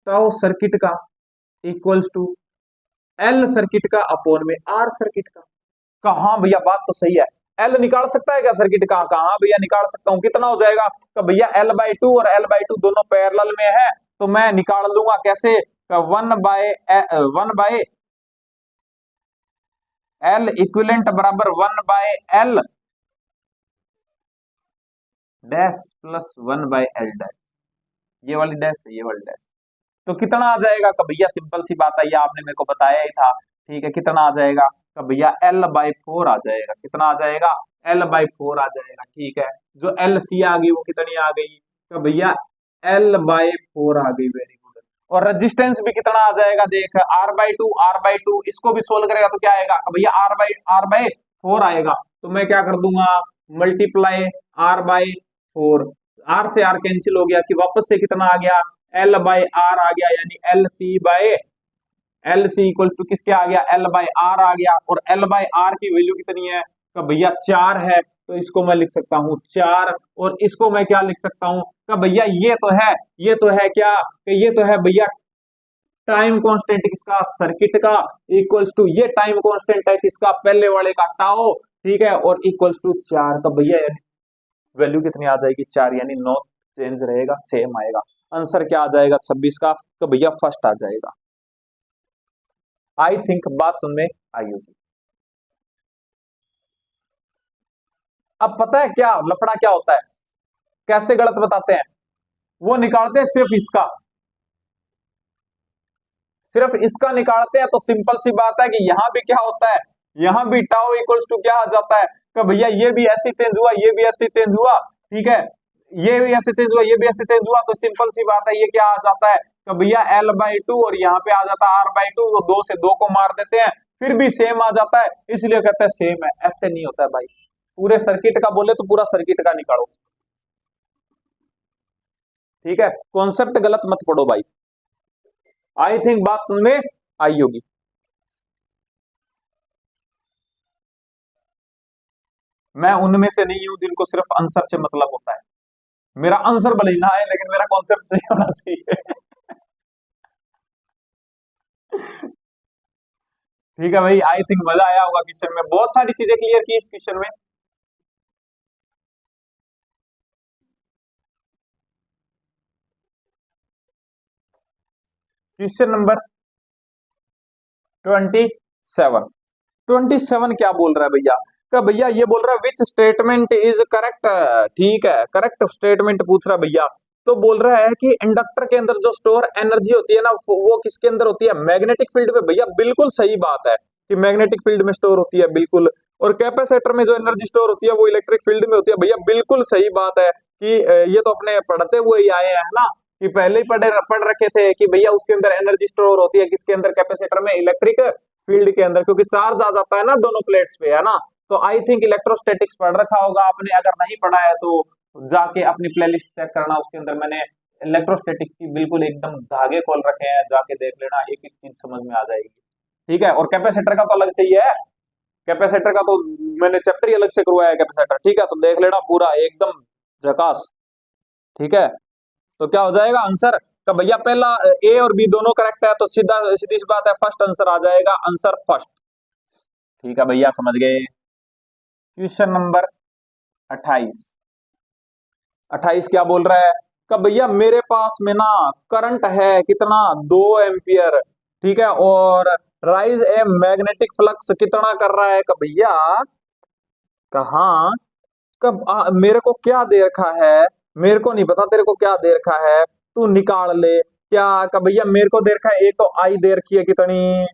A: टाउ सर्किट का इक्वल्स टू एल सर्किट का अपॉन में आर सर्किट का। कहा हाँ भैया बात तो सही है। एल निकाल सकता है क्या सर्किट का? कहा हाँ भैया निकाल सकता हूं। कितना हो जाएगा? तो भैया एल बाई टू और एल बाई टू दोनों पैरेलल में है, तो मैं निकाल लूंगा कैसे, वन बाय एल इक्विवेलेंट बराबर one by L dash plus one by L dash, ये वाली डैश ये वाली डैश। तो कितना आ जाएगा कि भैया सिंपल सी बात है, ये आपने मेरे को बताया ही था। ठीक है, कितना आ जाएगा कि भैया एल बाई फोर आ जाएगा। कितना आ जाएगा? एल बाई फोर आ जाएगा। ठीक है, जो एल सी आ गई वो कितनी आ गई कि भैया एल बाई फोर आ गई। Very good. और रेजिस्टेंस भी कितना आ जाएगा देख, R by two, R by two, इसको भी सोल्व करेगा तो क्या आएगा कि भैया आर बाई फोर आएगा। तो मैं क्या कर दूंगा, multiply R by four, R से आर कैंसिल हो गया कि वापस से कितना आ गया, एल बाई आर आ गया, यानी L C by L C equals to किसके आ गया, एल बाई आर आ गया। और एल बाई आर की वैल्यू कितनी है तो भैया चार है, तो इसको मैं लिख सकता हूं चार। और इसको मैं क्या लिख सकता हूं कि भैया ये तो है, ये तो है क्या कि ये तो है भैया टाइम कांस्टेंट किसका, सर्किट का, इक्वल्स टू ये टाइम कांस्टेंट है किसका, पहले वाले का टाओ। ठीक है, और इक्वल्स टू चार। तो भैया वैल्यू कितनी आ जाएगी, चार, यानी नो चेंज रहेगा, सेम आएगा। आंसर क्या आ जाएगा 26 का, तो भैया फर्स्ट आ जाएगा। आई थिंक बात सुन में आई होगी। अब पता है क्या लफड़ा क्या होता है, कैसे गलत बताते हैं, वो निकालते हैं सिर्फ इसका निकालते हैं। तो सिंपल सी बात है कि यहां भी क्या होता है, यहां भी टाउ इक्वल्स टू क्या आ जाता है कि भैया ये भी ऐसे चेंज हुआ, ये भी ऐसे चेंज हुआ। ठीक है, ये भी ऐसे चेंज हुआ, ये भी ऐसे चेंज हुआ, तो सिंपल सी बात है ये क्या आ जाता है कि भैया एल बाई टू, और यहाँ पे आ जाता है आर बाई टू, तो दो से दो को मार देते हैं, फिर भी सेम आ जाता है, इसलिए कहते हैं सेम है। ऐसे नहीं होता है भाई, पूरे सर्किट का बोले तो पूरा सर्किट का निकालो। ठीक है, कॉन्सेप्ट गलत मत पढ़ो भाई। आई थिंक बात सुन में आई होगी। मैं उनमें से नहीं हूं जिनको सिर्फ आंसर से मतलब होता है। मेरा आंसर भले ही ना आए, लेकिन मेरा कॉन्सेप्ट सही होना चाहिए। ठीक है भाई, आई थिंक मजा आया होगा क्वेश्चन में, बहुत सारी चीजें क्लियर की इस क्वेश्चन में। Question number 27। 27 क्या बोल रहा है भैया, क्या भैया ये बोल रहा है विच स्टेटमेंट इज करेक्ट। ठीक है, करेक्ट स्टेटमेंट पूछ रहा है भैया। तो बोल रहा है कि इंडक्टर के अंदर जो स्टोर एनर्जी होती है ना, वो किसके अंदर होती है, मैग्नेटिक फील्ड में। भैया बिल्कुल सही बात है कि मैग्नेटिक फील्ड में स्टोर होती है, बिल्कुल। और कैपेसिटर में जो एनर्जी स्टोर होती है वो इलेक्ट्रिक फील्ड में होती है। भैया बिल्कुल सही बात है कि ये तो अपने पढ़ते हुए ही आए हैं ना, कि पहले ही पढ़ रखे थे कि भैया उसके अंदर एनर्जी स्टोर होती है किसके अंदर, कैपेसिटर में, इलेक्ट्रिक फील्ड के अंदर, क्योंकि चार्ज आ जाता है ना दोनों प्लेट्स पे, है ना। तो आई थिंक इलेक्ट्रोस्टैटिक्स पढ़ रखा होगा आपने, अगर नहीं पढ़ा है तो जाके अपनी प्लेलिस्ट चेक करना, उसके अंदर मैंने इलेक्ट्रोस्टैटिक्स की बिल्कुल एकदम धागे खोल रखे हैं, जाके देख लेना, एक एक चीज समझ में आ जाएगी। ठीक है, और कैपेसिटर का तो अलग से ही है। कैपेसिटर का तो मैंने चैप्टर ही अलग से करवाया है कैपेसिटर, ठीक है, तो देख लेना पूरा एकदम झकास। ठीक है, तो क्या हो जाएगा आंसर का भैया, पहला ए और बी दोनों करेक्ट है, तो सीधा सीधी सी बात है फर्स्ट आंसर आ जाएगा, आंसर फर्स्ट। ठीक है भैया, समझ गए। Question number 28। 28 क्या बोल रहा है का भैया, मेरे पास में ना करंट है कितना, 2 एम्पियर, ठीक है, और राइज ए मैग्नेटिक फ्लक्स कितना कर रहा है का भैया, कहा कब मेरे को क्या दे रखा है, मेरे को नहीं पता तेरे को क्या दे रखा है, तू निकाल ले। क्या का भैया, मेरे को दे रखा है, एक तो आई दे रखी है कितनी,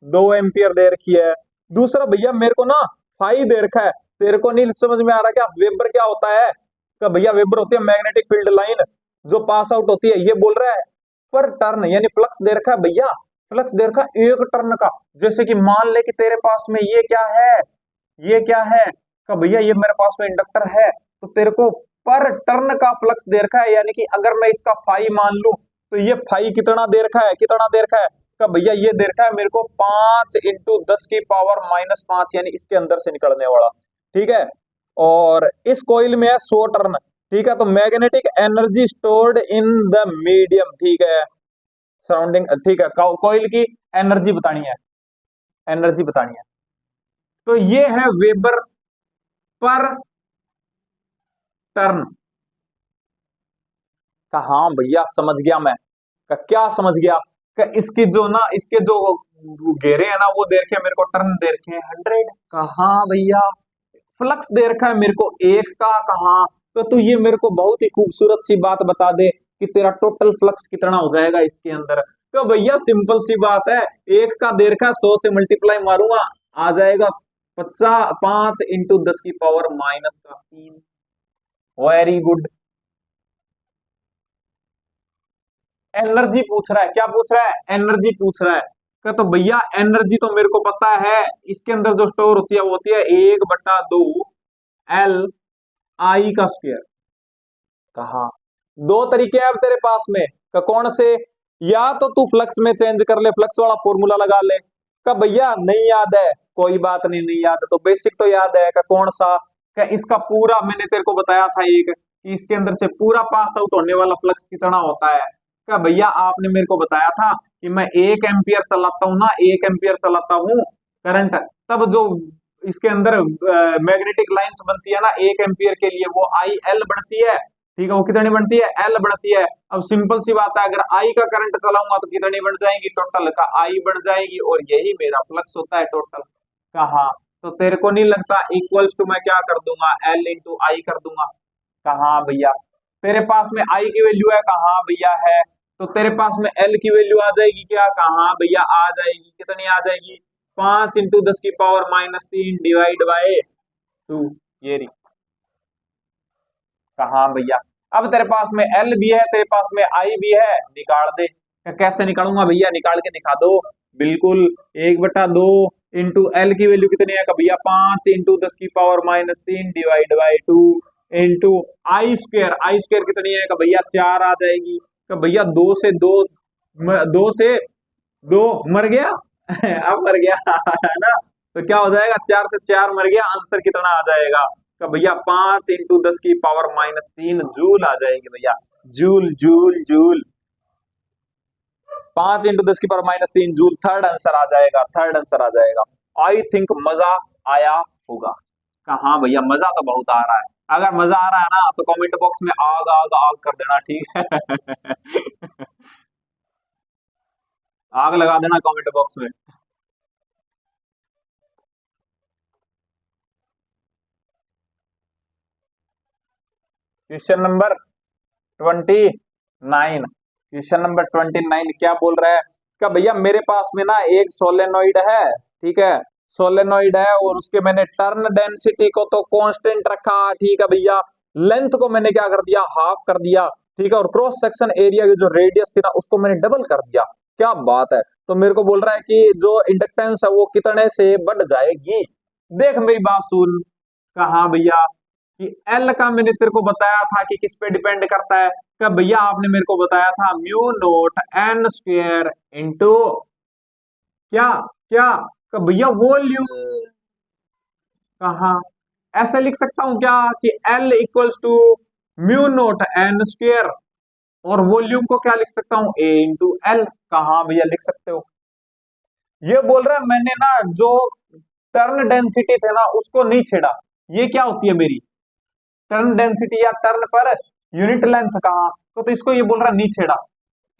A: 2 एम्पियर दे रखी है। दूसरा भैया मेरे को ना फाई दे रखा है, तेरे को नहीं समझ में आ रहा क्या वेबर क्या होता है, का भैया वेबर होती है मैग्नेटिक फील्ड लाइन जो पास आउट होती है, ये बोल रहा है पर टर्न, यानी फ्लक्स दे रखा है भैया, फ्लक्स दे रखा है एक टर्न का। जैसे कि मान ले कि तेरे पास में ये क्या है, ये क्या है का भैया, ये मेरे पास में इंडक्टर है, तो तेरे को पर टर्न का फ्लक्स दे रखा है, यानी कि अगर मैं इसका फाई मान लूं तो ये फाई कितना दे रखा है, कितना दे रखा है का भैया, ये दे रखा है मेरे को 5 × 10⁻⁻⁵, यानी इसके अंदर से निकलने वाला। ठीक है, और इस कॉइल में है 100 टर्न। ठीक है, तो magnetic energy stored in the medium, ठीक है, सराउंडिंग, ठीक है, कॉइल की एनर्जी बतानी है, एनर्जी बतानी है, तो ये है वेबर पर टर्न। का हाँ भैया समझ गया मैं, का क्या समझ गया, का इसकी जो ना, इसके जो घेरे है ना वो दे रखे मेरे को, टर्न दे रखे हैं 100। कहा भैया फ्लक्स दे रखा है मेरे को एक का, कहा तो तू ये मेरे को बहुत ही खूबसूरत सी बात बता दे कि तेरा टोटल फ्लक्स कितना हो जाएगा इसके अंदर। तो भैया सिंपल सी बात है, एक का दे रखा 100 से मल्टीप्लाई मारूंगा, आ जाएगा 50, 5 × 10⁻³ वेरी गुड। एनर्जी पूछ रहा है, क्या पूछ रहा है, एनर्जी पूछ रहा है। क्या तो भैया एनर्जी तो मेरे को पता है, इसके अंदर जो स्टोर होती है वो होती है 1/2 L I²। कहा दो तरीके हैं अब तेरे पास में, का कौन से, या तो तू फ्लक्स में चेंज कर ले, फ्लक्स वाला फॉर्मूला लगा ले, का भैया नहीं याद है कोई बात नहीं, नहीं याद है तो बेसिक तो याद है, का कौन सा, का इसका पूरा मैंने तेरे को बताया था एक, कि इसके अंदर से पूरा पास आउट होने वाला फ्लक्स कितना होता है। का भैया आपने मेरे को बताया था कि मैं 1 एम्पियर चलाता हूँ ना, 1 एम्पियर चलाता हूँ करंट, तब जो इसके अंदर मैग्नेटिक लाइंस बनती है ना 1 एम्पियर के लिए, वो IL बढ़ती है। ठीक है, वो कितनी बढ़ती है, L बढ़ती है। अब सिंपल सी बात है, अगर I का करंट चलाऊंगा तो कितनी बढ़ जाएगी, टोटल का I बढ़ जाएगी, और यही मेरा फ्लक्स होता है टोटल। कहा तो तेरे को नहीं लगता इक्वल्स टू मैं क्या कर दूंगा, L × I कर दूंगा। कहा भैया तेरे पास में I की वैल्यू है, कहा भैया है, तो तेरे पास में L की वैल्यू आ जाएगी क्या, कहा भैया आ जाएगी, कितनी आ जाएगी, 5 × 10⁻³ डिवाइड बाय 2, ये रही। कहा भैया अब तेरे पास में L भी है, तेरे पास में I भी है, निकाल दे। कैसे निकालूंगा भैया, निकाल के दिखा दो, बिल्कुल 1/2 इंटू L की वैल्यू कितनी है, भैया 5 × 10⁻³ डिवाइड बाय 2 इंटू I², कितनी है, भैया 4 आ जाएगी। तो भैया 2 मर गया अब मर गया है ना, तो क्या हो जाएगा, 4 से 4 मर गया, आंसर कितना आ जाएगा, तो भैया 5 × 10⁻³ जूल आ जाएगी भैया, joule joule joule, 5 × 10⁻³ joule, third answer आ जाएगा, थर्ड आंसर आ जाएगा। आई थिंक मजा आया होगा। हाँ भैया मजा तो बहुत आ रहा है, अगर मजा आ रहा है ना तो कमेंट बॉक्स में आग आग आग कर देना, ठीक है आग लगा देना कमेंट बॉक्स में। क्वेश्चन नंबर 29, क्वेश्चन नंबर 29 क्या बोल रहा है, क्या भैया मेरे पास में ना एक सोलेनोइड है, ठीक है, सोलेनोइड है, और उसके मैंने टर्न डेंसिटी को तो कांस्टेंट रखा, ठीक है भैया, लेंथ को मैंने क्या कर दिया, हाफ कर दिया, ठीक है, और क्रॉस सेक्शन एरिया की जो रेडियस थी ना उसको मैंने डबल कर दिया। क्या बात है, तो मेरे को बोल रहा है कि जो इंडक्टेंस है वो कितने से बढ़ जाएगी। देख मेरी बात सुन, कहा भैया कि एल का मैंने तेरे को बताया था कि किस पे डिपेंड करता है, क्या भैया आपने मेरे को बताया था μ0 n² इंटू क्या क्या, क्या भैया वॉल्यूम, कहा ऐसे लिख सकता हूं क्या कि L equals to mu naught N square, और वॉल्यूम को क्या लिख सकता हूं A इंटू एल। कहा भैया लिख सकते हो। ये बोल रहा है मैंने ना जो टर्न डेंसिटी थे ना उसको नहीं छेड़ा। ये क्या होती है मेरी टर्न डेंसिटी या टर्न पर यूनिट लेंथ। कहा तो इसको ये बोल रहा है नहीं छेड़ा,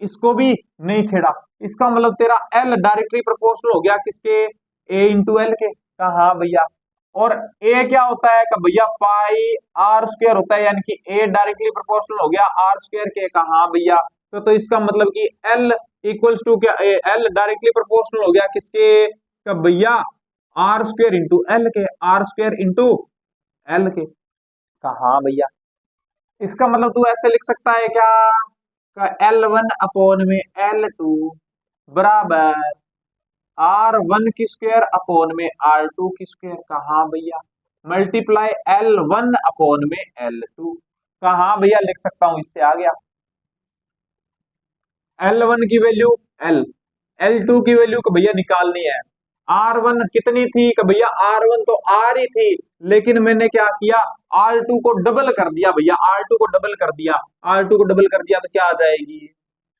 A: इसको भी नहीं छेड़ा। इसका मतलब तेरा एल डायरेक्टली प्रोपोर्शनल हो गया किसके, ए इंटू एल के। कहा भैया और ए क्या होता है, भैया पाई आर स्क्वायर होता है, यानी कि ए डायरेक्टली प्रोपोर्शनल हो गया आर स्क्वायर के। कहा भैया तो इसका मतलब कि एल इक्वल्स टू क्या, एल डायरेक्टली प्रोपोर्शनल हो गया किसके, भैया आर स्क्वायर इंटू एल के, आर स्क्वायर इंटू एल के। कहा भैया इसका मतलब तू ऐसे लिख सकता है क्या, L1 अपॉन में L2 बराबर R1 की स्क्वायर अपॉन में R2 की स्क्वायर। कहा भैया मल्टीप्लाई L1 अपॉन में L2। कहा भैया लिख सकता हूं, इससे आ गया L1 की वैल्यू L, L2 की वैल्यू को भैया निकालनी है। R1 कितनी थी कि भैया R1 तो R ही थी, लेकिन मैंने क्या किया R2 को डबल कर दिया। भैया R2 को डबल कर दिया, R2 को डबल कर दिया तो क्या आ जाएगी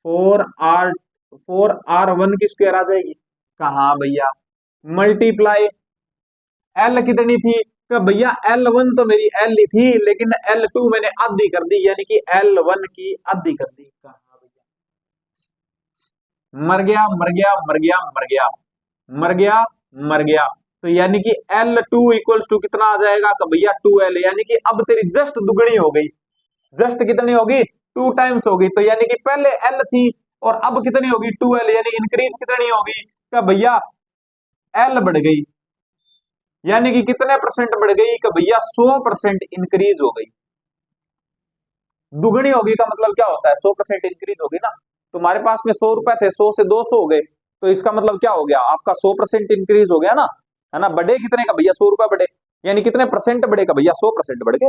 A: 4R1 की स्क्वायर आ जाएगी। कहा भैया मल्टीप्लाई L कितनी थी कि भैया L1 तो मेरी L ही थी, लेकिन L2 मैंने आधी कर दी, यानी कि L1 की आधी कर दी। कहा मर गया मर गया मर गया मर गया मर गया मर गया। तो यानी कि L2 इक्वल्स टू कितना आ जाएगा कि भैया 2L, यानी कि अब तेरी जस्ट दुगनी हो गई। जस्ट कितनी होगी 2 टाइम्स होगी। तो यानी कि पहले L थी और अब कितनी होगी 2L, यानी इंक्रीज कितनी होगी कि भैया L बढ़ गई, यानी कि कितने परसेंट बढ़ गई कि भैया 100% इंक्रीज हो गई। दुगनी होगी का मतलब क्या होता है 100% इंक्रीज होगी ना। तुम्हारे पास में 100 रुपए थे, 100 से 200 हो गए, तो इसका मतलब क्या हो गया आपका 100% इंक्रीज हो गया ना, है ना। बढ़े कितने का भैया 100 रुपए बढ़े, यानी कितने परसेंट बढ़ेगा भैया 100% बढ़ गए,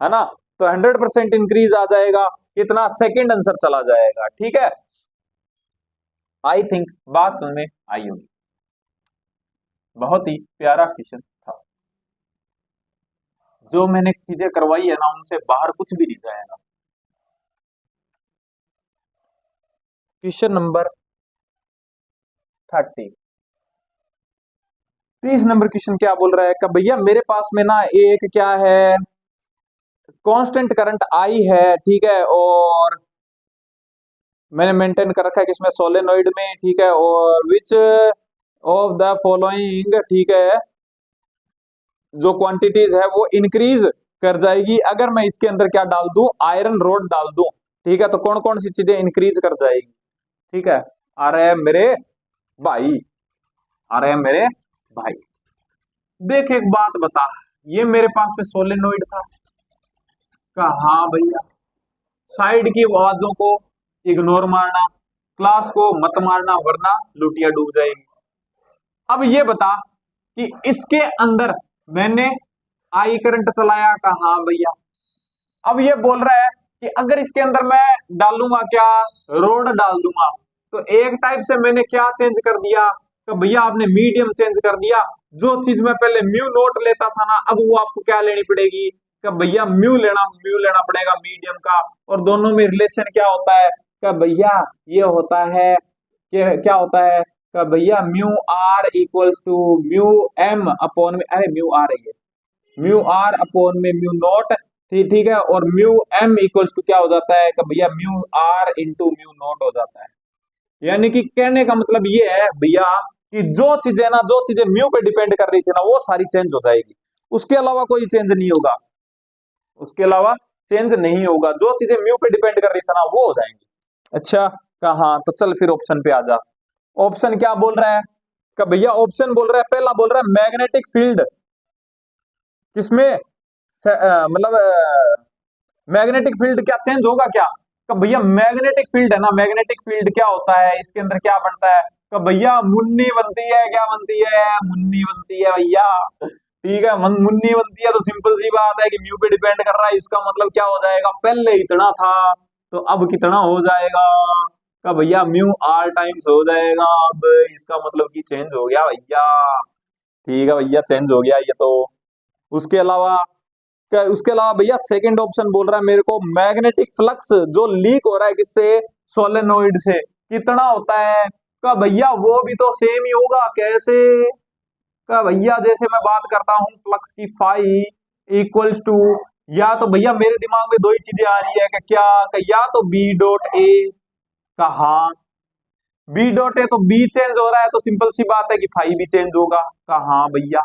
A: है ना। तो 100% इंक्रीज आ जाएगा, कितना सेकंड आंसर चला जाएगा। ठीक है, आई थिंक बात समझ में आई होगी। बहुत ही प्यारा क्वेश्चन था, जो मैंने चीजें करवाई है ना उनसे बाहर कुछ भी नहीं जाएगा। क्वेश्चन नंबर 30 नंबर क्वेश्चन क्या बोल रहा है कि भैया मेरे पास में ना एक क्या है कांस्टेंट करंट आई है, ठीक है, और मैंने मेंटेन कर रखा है किसमें सोलेनोइड में, ठीक है, और विच ऑफ द फॉलोइंग, ठीक है, जो क्वांटिटीज है वो इंक्रीज कर जाएगी अगर मैं इसके अंदर क्या डाल दूं, आयरन रोड डाल दूं। ठीक है, तो कौन कौन सी चीजें इंक्रीज कर जाएगी। ठीक है, आ रहे हैं मेरे भाई, आ रहे हैं मेरे भाई। देख एक बात बता, ये मेरे पास में सोलेनोइड था, कहा भैया साइड की आवाजों को इग्नोर मारना, क्लास को मत मारना वरना लुटिया डूब जाएगी। अब ये बता कि इसके अंदर मैंने आई करंट चलाया, कहा भैया अब ये बोल रहा है कि अगर इसके अंदर मैं डालूंगा क्या, रोड डाल दूंगा, तो एक टाइप से मैंने क्या चेंज कर दिया तो भैया आपने मीडियम चेंज कर दिया। जो चीज मैं पहले म्यू नोट लेता था ना, अब वो आपको क्या लेनी पड़ेगी कि भैया म्यू लेना पड़ेगा मीडियम का। और दोनों में रिलेशन क्या होता है कि भैया ये होता है कि क्या होता है कि भैया mu R equals to mu M upon में, अरे म्यू आर है ये, म्यू आर अपॉन में म्यू नोट, ठीक है, और म्यू एम इक्वल्स टू क्या हो जाता है कि भैया mu R into mu naught हो जाता है। यानी कि कहने का मतलब ये है भैया कि जो चीजें म्यू पे डिपेंड कर रही थी ना वो सारी चेंज हो जाएगी, उसके अलावा कोई चेंज नहीं होगा, उसके अलावा चेंज नहीं होगा। जो चीजें म्यू पे डिपेंड कर रही थी ना वो हो जाएंगी। अच्छा कहा, तो चल फिर ऑप्शन पे आ जा। ऑप्शन क्या बोल रहा है कि भैया ऑप्शन बोल रहा है, पहला बोल रहा है मैग्नेटिक फील्ड किसमें मतलब मैग्नेटिक फील्ड क्या चेंज होगा क्या, कि भैया मैग्नेटिक फील्ड है ना, मैग्नेटिक फील्ड क्या होता है इसके अंदर क्या बनता है कि भैया मुन्नी बनती है, क्या बनती है मुन्नी बनती है भैया। ठीक है, मुन्नी बनती है तो सिंपल सी बात है कि म्यू पे डिपेंड कर रहा है, इसका मतलब क्या हो जाएगा पहले इतना था तो अब कितना हो जाएगा का भैया म्यू आर टाइम्स हो जाएगा। अब इसका मतलब कि चेंज हो गया भैया। ठीक है भैया चेंज हो गया ये तो। उसके अलावा भैया सेकंड ऑप्शन बोल रहा है मेरे को मैग्नेटिक फ्लक्स जो लीक हो रहा है किससे, सोलेनोइड से, कितना होता है का भैया वो भी तो सेम ही होगा, कैसे का भैया, जैसे मैं बात करता हूं फ्लक्स की फाई इक्वल्स टू, या तो भैया मेरे दिमाग में दो ही चीजें आ रही है कि क्या का या तो बी डॉट ए, कहा बी डॉट ए तो बी चेंज हो रहा है तो सिंपल सी बात है कि फाई भी चेंज होगा, कहा भैया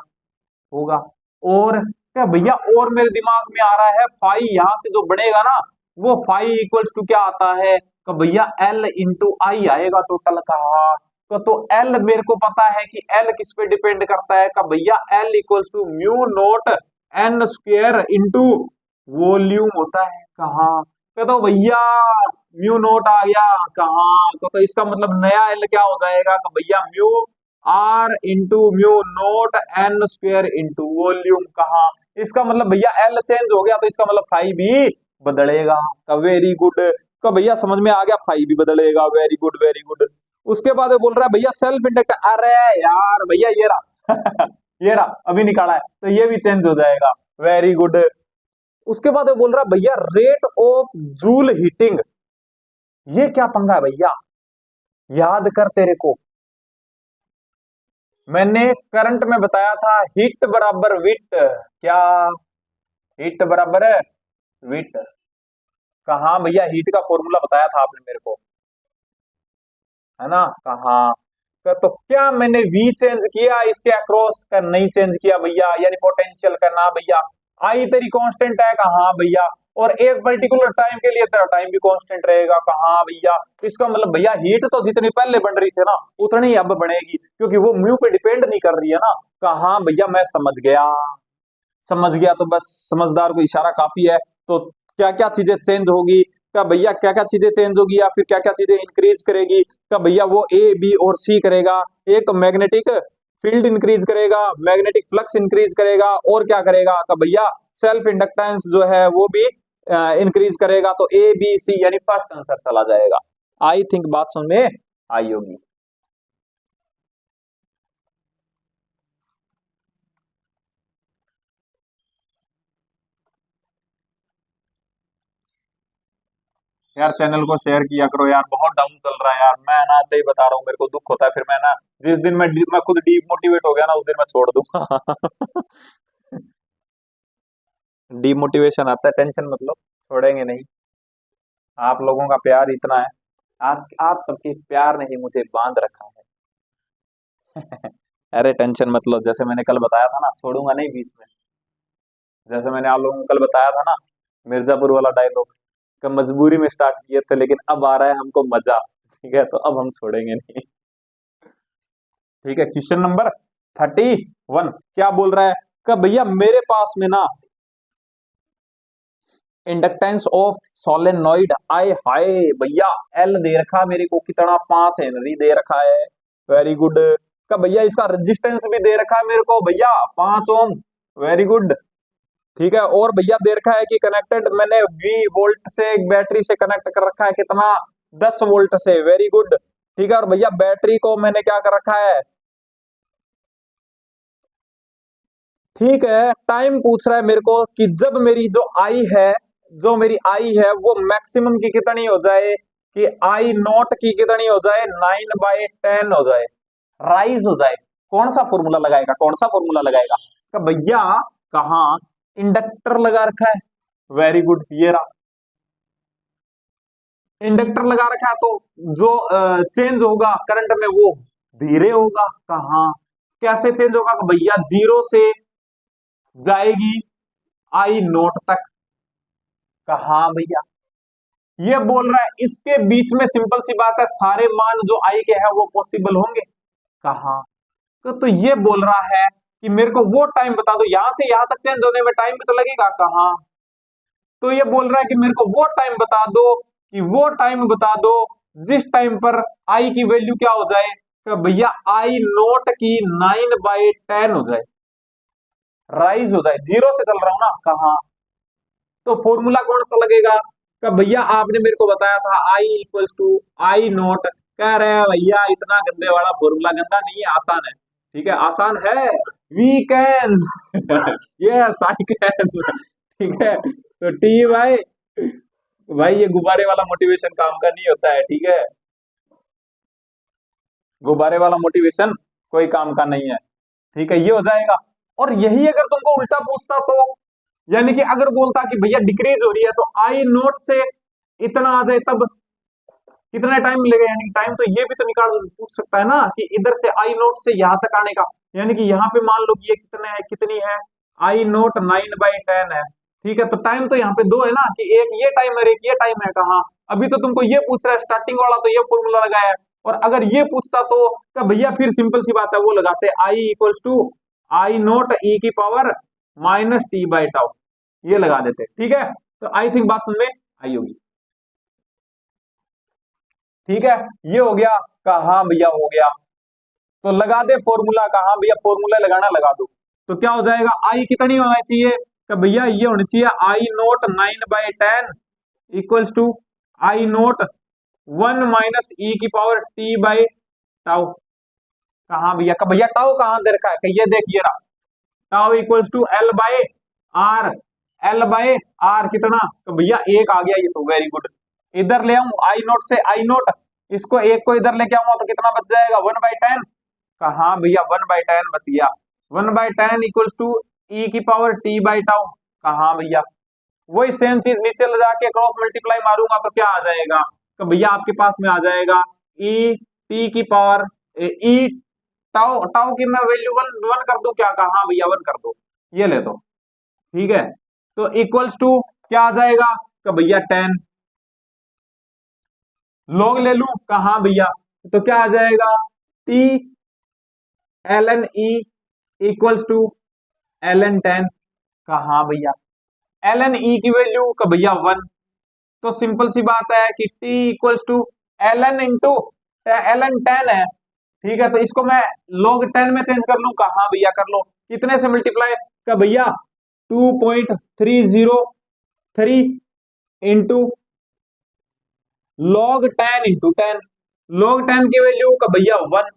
A: होगा, और क्या भैया और मेरे दिमाग में आ रहा है फाई यहां से जो बनेगा ना वो फाई इक्वल्स टू क्या आता है तो भैया एल इंटू आई आएगा टोटल, कहा तो एल मेरे को पता है कि एल किस पे डिपेंड करता है का भैया L equals to mu naught N square into volume होता है, कहा तो भैया म्यू नोट आ गया, कहा तो इसका मतलब नया एल क्या हो जाएगा का भैया mu R into mu naught N square into volume, कहा इसका मतलब भैया एल चेंज हो गया तो इसका मतलब फाई भी बदलेगा, का वेरी गुड, का भैया समझ में आ गया फाई भी बदलेगा, वेरी गुड वेरी गुड। उसके बाद वो बोल रहा है भैया सेल्फ इंडक्टर, अरे यार भैया ये रहा ये रहा अभी निकाला है तो ये भी चेंज हो जाएगा, वेरी गुड। उसके बाद वो बोल रहा है भैया रेट ऑफ जूल हीटिंग, ये क्या पंगा है भैया, याद कर तेरे को मैंने करंट में बताया था हीट बराबर विट, क्या हीट बराबर है विट, कहा भैया हीट का फॉर्मूला बताया था आपने मेरे को, है ना, कहा तो क्या मैंने वी चेंज किया इसके अक्रॉस का, नहीं चेंज किया भैया, यानी पोटेंशियल का ना भैया, आई तेरी कांस्टेंट है, कहा भैया, और एक पर्टिकुलर टाइम के लिए तेरा टाइम भी कांस्टेंट रहेगा, कहा भैया, इसका मतलब भैया हीट तो जितनी पहले बन रही थी ना उतनी ही अब बनेगी क्योंकि वो म्यू पे डिपेंड नहीं कर रही है ना, कहा भैया मैं समझ गया, समझ गया, तो बस समझदार को इशारा काफी है, तो क्या क्या चीजें चेंज होगी का भैया, क्या क्या चीजें चेंज होगी या फिर क्या क्या चीजें इंक्रीज करेगी का भैया, वो ए बी और सी करेगा, एक तो मैग्नेटिक फील्ड इंक्रीज करेगा, मैग्नेटिक फ्लक्स इंक्रीज करेगा, और क्या करेगा का भैया सेल्फ इंडक्टेंस जो है वो भी इंक्रीज करेगा, तो ए बी सी यानी फर्स्ट आंसर चला जाएगा। आई थिंक बात समझ में आई होगी। यार चैनल को शेयर किया करो यार, बहुत डाउन चल रहा है यार, मैं ना सही बता रहा हूँ, मेरे को दुख होता है फिर मैं ना, जिस दिन मैं खुद डीमोटिवेट हो गया ना उस दिन मैं छोड़ दूंगा डीमोटिवेशन आता है, टेंशन मतलब छोड़ेंगे नहीं, आप लोगों का प्यार इतना है, आप सबके प्यार ने ही मुझे बांध रखा है अरे टेंशन मतलब जैसे मैंने कल बताया था ना छोड़ूंगा नहीं बीच में, जैसे मैंने आप लोगों को कल बताया था ना मिर्जापुर वाला डायलॉग का, मजबूरी में स्टार्ट किए थे लेकिन अब आ रहा है हमको मजा, ठीक है, तो अब हम छोड़ेंगे नहीं। ठीक है, क्वेश्चन नंबर 31 क्या बोल रहा है कि भैया मेरे पास में ना इंडक्टेंस ऑफ सोलेनोइड, आए हाय भैया एल दे रखा मेरे को कितना, 5 हेनरी दे रखा है, वेरी गुड, का भैया इसका रेजिस्टेंस भी दे रखा है मेरे को भैया 5 ओम, वेरी गुड, ठीक है, और भैया दे रखा है कि कनेक्टेड मैंने वी वोल्ट से एक बैटरी से कनेक्ट कर रखा है कितना, 10 वोल्ट से, वेरी गुड, ठीक है, और भैया बैटरी को मैंने क्या कर रखा है, ठीक है, टाइम पूछ रहा है मेरे को कि जब मेरी जो आई है, जो मेरी आई है वो मैक्सिमम की कितनी हो जाए, कि आई नॉट की कितनी हो जाए, 9/10 हो जाए, राइज हो जाए, कौन सा फॉर्मूला लगाएगा, कौन सा फॉर्मूला लगाएगा, तो भैया कहा इंडक्टर लगा रखा है, वेरी गुड, ये रहा इंडक्टर लगा रखा है, तो जो चेंज होगा करंट में वो धीरे होगा, कहा कैसे चेंज होगा भैया, 0 से जाएगी आई नोट तक, कहा भैया ये बोल रहा है इसके बीच में सिंपल सी बात है सारे मान जो आई के हैं वो पॉसिबल होंगे, कहा तो ये बोल रहा है कि मेरे को वो टाइम बता दो, यहां से यहां तक चेंज होने में टाइम भी तो लगेगा, कहा तो ये बोल रहा है कि मेरे को वो टाइम बता दो, कि वो टाइम बता दो जिस टाइम पर आई की वैल्यू क्या हो जाए, तो भैया आई नोट की 9/10 हो जाए, राइज हो जाए, 0 से चल रहा हूं ना, कहा तो फॉर्मूला कौन सा लगेगा, का भैया आपने मेरे को बताया था आई इक्वल्स टू आई नोट, कह रहे हैं भैया इतना गंदे वाला फॉर्मूला, गंदा नहीं है आसान है, ठीक है आसान है, we can yes I can. ठीक है, तो टी भाई, भाई ये गुब्बारे वाला मोटिवेशन काम का नहीं होता है, ठीक है, गुब्बारे वाला मोटिवेशन कोई काम का नहीं है। ठीक है, ये हो जाएगा। और यही अगर तुमको उल्टा पूछता तो, यानी कि अगर बोलता कि भैया डिक्रीज हो रही है तो आई नोट से इतना आ जाए तब कितना टाइम मिलेगा, यानी टाइम तो ये भी तो निकाल पूछ सकता है ना कि इधर से आई नोट से यहां तक आने का, यानी कि यहाँ पे मान लो कि ये कितने है, कितनी है, आई नोट 9/10 है। ठीक है, तो टाइम तो यहाँ पे दो है ना, कि एक ये टाइम है, एक ये टाइम है, कहाँ अभी तो तुमको ये पूछ रहा है स्टार्टिंग वाला, तो ये फॉर्मूला लगाया है। और अगर ये पूछता तो क्या भैया, फिर सिंपल सी बात है, वो लगाते आई equals to I naught E की power minus T by tau, ये लगा देते। ठीक है, तो आई थिंक बात समझ में आई होगी। ठीक है, ये हो गया, कहा भैया हो गया, तो लगा दे फॉर्मूला, कहा भैया फॉर्मूला लगाना, लगा दो। तो क्या हो जाएगा, आई कितनी होना चाहिए, कि भैया ये होनी चाहिए I naught 9/10 equals to I naught 1 - e की पावर टी बाई टाउ। कहा भैया, का भैया टाउ कहां दे रखा है, कि ये देखिए रहा, tau equals to L by R, L by R कितना, तो भैया एक आ गया, ये तो वेरी गुड। इधर ले आऊं आई नोट से आई नोट, इसको एक को इधर लेके आऊंगा तो कितना बच जाएगा, 1/10। कहा भैया 1/10 बच गया, 1/10 इक्वल्स टू ई की पावर टी बाई टाउ। कहा भैया वही सेम चीज नीचे ले जाके क्रॉस मल्टीप्लाई मारूंगा तो क्या आ जाएगा, तो भैया आपके पास में आ जाएगा ई टी की पावर ई टाउ, टाउ की मैं वैल्यू वन वन कर दूं क्या, कहा भैया वन कर दो, ये ले दो। ठीक है, तो इक्वल्स टू क्या आ जाएगा, तो भैया 10, लॉग ले लू, कहा भैया, तो क्या आ जाएगा, T L N E equals to L N 10। कहा भैया एल एन ई की वैल्यू का भैया 1, तो सिंपल सी बात है कि T equals to L N into L N 10 है। ठीक है, तो इसको मैं log 10 में चेंज कर लूं, कहा भैया कर लो, कितने से मल्टीप्लाई, का भैया 2.303 इंटू log 10 इंटू 10, log 10 की वैल्यू का भैया 1,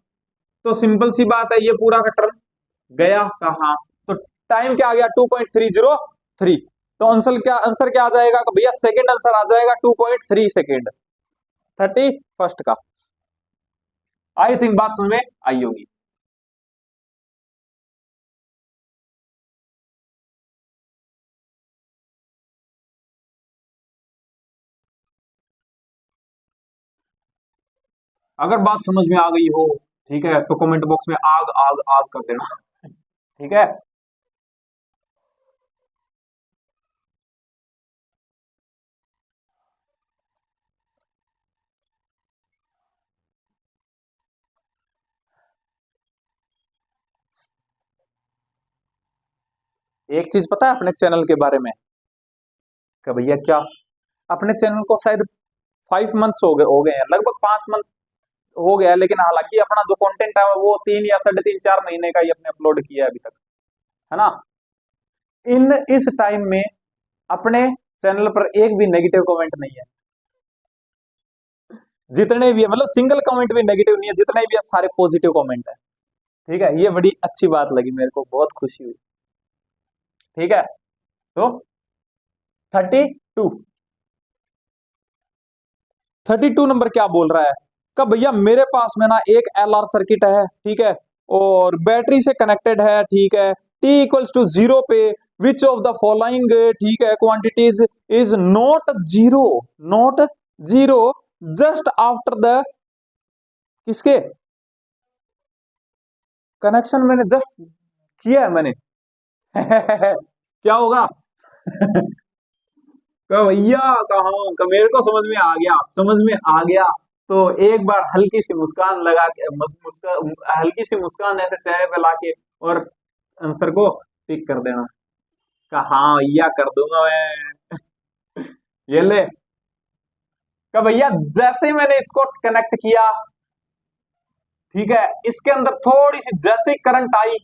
A: तो सिंपल सी बात है, ये पूरा का टर्म गया कहा, तो टाइम क्या आ गया 2.303। तो आंसर क्या आ जाएगा, कि भैया सेकंड आंसर आ जाएगा 2.3 सेकेंड, 31st का। आई थिंक बात समझ में आई होगी। अगर बात समझ में आ गई हो, ठीक है, तो कमेंट बॉक्स में आग आग आग कर देना। ठीक है, एक चीज पता है अपने चैनल के बारे में, कि भैया क्या, अपने चैनल को शायद 5 मंथ्स हो गए हैं, लगभग 5 मंथ हो गया है, लेकिन हालांकि अपना जो कंटेंट है वो 3 या 3.5 4 महीने का ही अपने अपलोड किया है अभी तक, है ना। इन इस टाइम में अपने चैनल पर एक भी नेगेटिव कमेंट नहीं है, जितने भी है, मतलब सिंगल कमेंट भी नेगेटिव नहीं है, जितने भी है सारे पॉजिटिव कमेंट है। ठीक है, ये बड़ी अच्छी बात लगी मेरे को, बहुत खुशी हुई। ठीक है, तो 32 32 नंबर क्या बोल रहा है, कब भैया मेरे पास में ना एक एल आर सर्किट है, ठीक है, और बैटरी से कनेक्टेड है, ठीक है, टी इक्वल्स टू 0 पे विच ऑफ द फॉलोइंग, ठीक है, quantities is not zero just after the, किसके कनेक्शन मैंने जस्ट किया है मैंने। क्या होगा। कहा भैया, कहा मेरे को समझ में आ गया, समझ में आ गया, तो एक बार हल्की सी मुस्कान लगा के हल्की सी मुस्कान ऐसे चेहरे पे लाके और आंसर को टिक कर देना। कहा हाँ भैया कर दूंगा मैं। ये ले, कहा भैया जैसे ही मैंने इसको कनेक्ट किया, ठीक है, इसके अंदर थोड़ी सी जैसे ही करंट आई,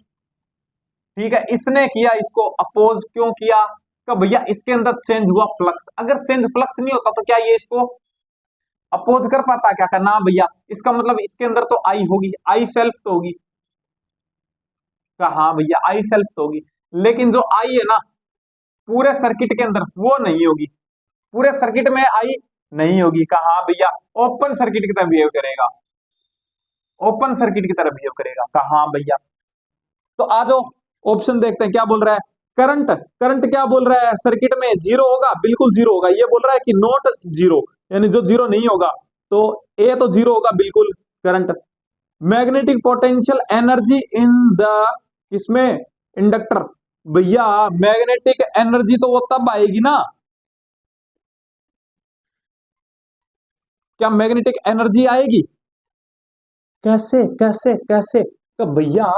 A: ठीक है, इसने किया इसको अपोज, क्यों किया, का भैया इसके अंदर चेंज हुआ फ्लक्स, अगर चेंज फ्लक्स नहीं होता तो क्या ये इसको अपोज कर पाता, क्या करना भैया, इसका मतलब इसके अंदर तो आई होगी, आई सेल्फ तो होगी, हाँ भैया आई सेल्फ तो होगी, लेकिन जो आई है ना पूरे सर्किट के अंदर वो नहीं होगी, पूरे सर्किट में आई नहीं होगी। हाँ भैया ओपन सर्किट की तरह बिहेव करेगा, ओपन सर्किट की तरह बिहेव करेगा। हाँ भैया, तो आ जाओ ऑप्शन देखते हैं क्या बोल रहा है। करंट, करंट क्या बोल रहा है, सर्किट में जीरो होगा, बिल्कुल जीरो होगा। ये बोल रहा है कि नॉट जीरो, यानी जो जीरो नहीं होगा, तो ए तो जीरो होगा बिल्कुल current. Magnetic potential energy in the किसमें, इंडक्टर। भैया मैग्नेटिक एनर्जी तो वो तब आएगी ना, क्या मैग्नेटिक एनर्जी आएगी, कैसे कैसे कैसे, तो भैया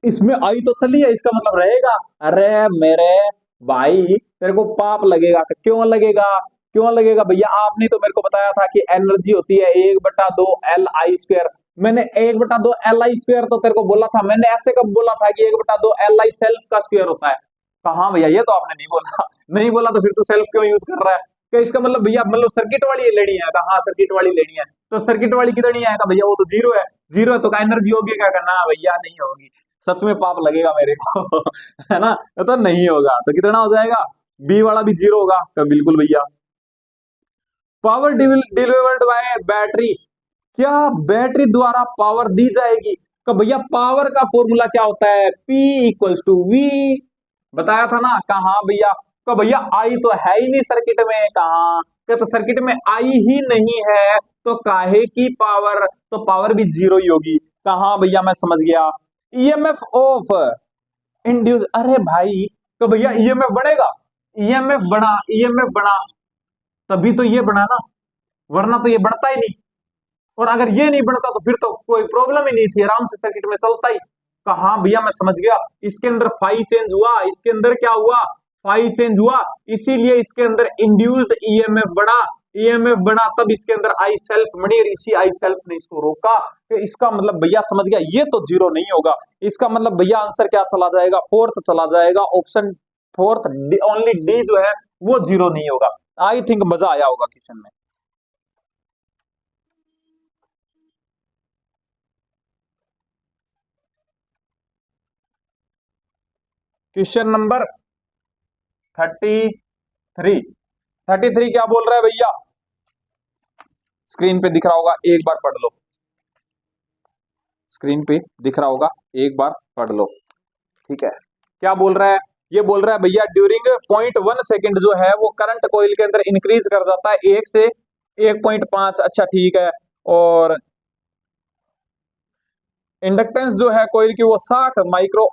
A: इसमें आई तो चली है, इसका मतलब रहेगा। अरे मेरे भाई तेरे को पाप लगेगा, क्यों लगेगा, क्यों लगेगा भैया, आपने तो मेरे को बताया था कि एनर्जी होती है 1/2 Li²। मैंने 1/2 Li² तो तेरे को बोला था, मैंने ऐसे कब बोला था कि 1/2 Li सेल्फ का स्क्वायर होता है। कहा भैया ये तो आपने नहीं बोला, नहीं बोला तो फिर तू सेल्फ क्यों यूज कर रहा है। क्या इसका मतलब भैया, मतलब सर्किट वाली लेनी है, कहा सर्किट वाली लेनी है, तो सर्किट वाली कितनी है, कहा भैया वो तो जीरो है, जीरो है तो क्या एनर्जी होगी, क्या करना भैया, नहीं होगी, सच में पाप लगेगा मेरे को है ना, तो नहीं होगा, तो कितना हो जाएगा, बी वाला भी जीरो होगा, तो बिल्कुल भैया। पावर डिलीवर्ड बाय बैटरी, क्या बैटरी द्वारा पावर दी जाएगी, तो भैया पावर का फॉर्मूला क्या होता है, P = V, बताया था ना। कहा भैया, तो भैया आई तो है ही नहीं सर्किट में, कहा क्या, तो सर्किट में आई ही नहीं है, तो काहे की पावर, तो पावर भी जीरो ही होगी। कहा भैया मैं समझ गया, ईएमएफ ऑफ इंड्यूस, अरे भाई तो भैया ईएमएफ बढ़ेगा, ईएमएफ बढ़ा, ईएमएफ बढ़ा तभी तो ये बढ़ा ना, वरना तो ये बढ़ता ही नहीं, और अगर ये नहीं बढ़ता तो फिर तो कोई प्रॉब्लम ही नहीं थी, आराम से सर्किट में चलता ही। कहा भैया मैं समझ गया, इसके अंदर फाई चेंज हुआ, इसके अंदर क्या हुआ, फाई चेंज हुआ, इसीलिए इसके अंदर इंड्यूस्ड ईएमएफ बढ़ा, ईएमएफ बढ़ा तब इसके अंदर आई सेल्फ बनी, और इसी आई सेल्फ ने इसको रोका। तो इसका मतलब भैया समझ गया, ये तो जीरो नहीं होगा, इसका मतलब भैया आंसर क्या चला जाएगा, फोर्थ चला जाएगा, ऑप्शन फोर्थ, ओनली डी जो है वो जीरो नहीं होगा। आई थिंक मजा आया होगा क्वेश्चन में। क्वेश्चन नंबर 33, 33 क्या बोल रहा है भैया, स्क्रीन पे दिख रहा होगा, एक बार पढ़ लो, स्क्रीन पे दिख रहा होगा, एक बार पढ़ लो, ठीक है। क्या बोल रहा है, ये बोल रहा है भैया ड्यूरिंग 0.1 सेकेंड जो है वो करंट कोयल के अंदर इंक्रीज कर जाता है 1 से 1.5, अच्छा ठीक है, और इंडक्टेंस जो है कोयल की वो 60 माइक्रो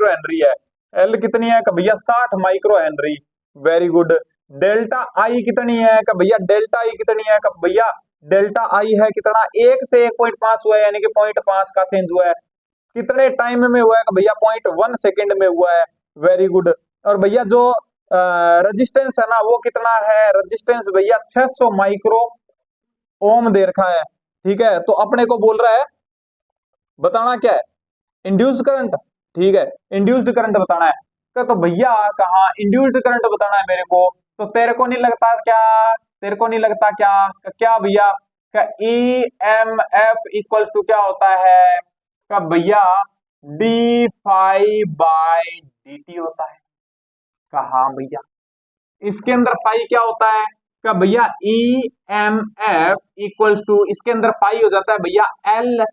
A: हेनरी है। एल कितनी है, भैया 60 micro Henry, very good. Delta आई कितनी है, भैया डेल्टा आई कितनी है, भैया डेल्टा आई है कितना, 1 से 1.5 हुआ है, यानी कि 0.5 का चेंज हुआ है। कितने टाइम में हुआ है, भैया 0.1 सेकेंड में हुआ है, वेरी गुड। और भैया जो रेजिस्टेंस है ना वो कितना है, रेजिस्टेंस भैया 600 माइक्रो ओम दे रखा है, ठीक है। तो अपने को बोल रहा है बताना क्या है, इंड्यूस्ड करंट, ठीक है, इंड्यूस्ड करंट बताना है। तो भैया कहा इंड्यूस्ड करंट बताना है मेरे को, तो तेरे को नहीं लगता क्या, तेरे को नहीं लगता क्या, क्या भैया, का E M F equals to क्या होता है, का भैया D phi by D T होता है। कहा भैया इसके अंदर फाई क्या होता है, का भैया E M F equals to, इसके अंदर फाई हो जाता है भैया एल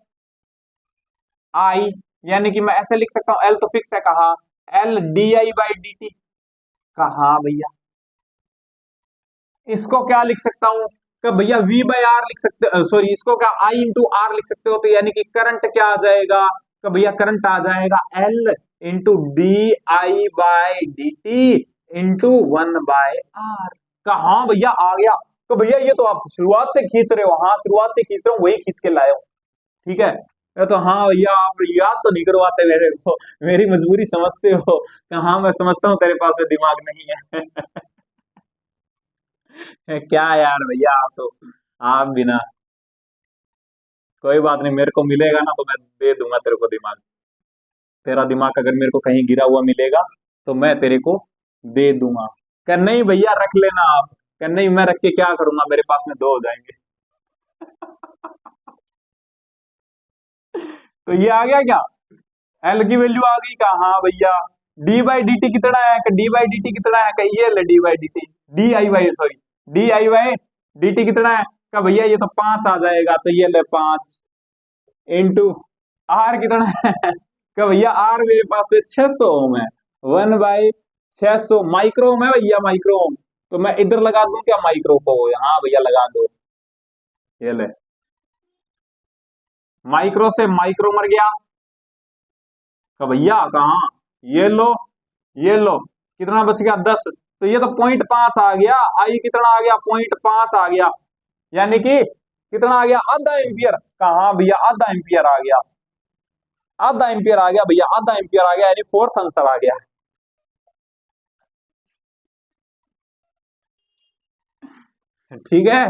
A: आई, यानी कि मैं ऐसे लिख सकता हूं, एल तो फिक्स है, कहा L D I by D T. कहा भैया इसको क्या लिख सकता हूं, कि भैया वी बाई आर लिख सकते, सॉरी इसको क्या आई इंटू आर लिख सकते हो, तो यानी कि करंट क्या आ जाएगा, कि भैया करंट आ जाएगा L into D I by D T into 1/r। कहा भैया आ गया, तो भैया ये तो आप शुरुआत से खींच रहे हो, हाँ शुरुआत से खींच रहे हो, वही खींच के लाए हो, ठीक है। ये तो हाँ भैया आप याद तो नहीं करवाते मेरे को, मेरी मजबूरी समझते हो, हाँ मैं समझता हूँ तेरे पास में दिमाग नहीं है क्या यार भैया आप तो, आप बिना, कोई बात नहीं, मेरे को मिलेगा ना तो मैं दे दूंगा तेरे को दिमाग, तेरा दिमाग अगर मेरे को कहीं गिरा हुआ मिलेगा तो मैं तेरे को दे दूंगा। क्या नहीं भैया रख लेना आप, क्या नहीं मैं रख के क्या करूंगा, मेरे पास में दो हो जाएंगे तो ये आ गया क्या, एल की वैल्यू आ गई कहा भैया, डी बाई डी टी कितना है, डी बाई डी टी कितना है, ये ले D by D T, D I Y sorry D I Y D T कितना है का भैया, ये तो 5 आ जाएगा, तो ये ले 5 इंटू आर कितना है का भैया, आर मेरे पास में 600 ओम है, 1/600 माइक्रो ओम है भैया, माइक्रो ओम। तो मैं इधर लगा दूं क्या माइक्रो को, हाँ भैया लगा दो, ये ले माइक्रो से माइक्रो मर गया का भैया, कहा ये लो, ये लो, कितना बच गया 10, तो ये तो 0.5 आ गया, आई कितना आ गया 0.5 आ गया, यानी कि कितना आ गया आधा एम्पियर, कहा भैया आधा एम्पियर आ गया, आधा एम्पियर आ गया भैया, आधा एम्पियर आ गया, यानी फोर्थ आंसर आ गया। ठीक है,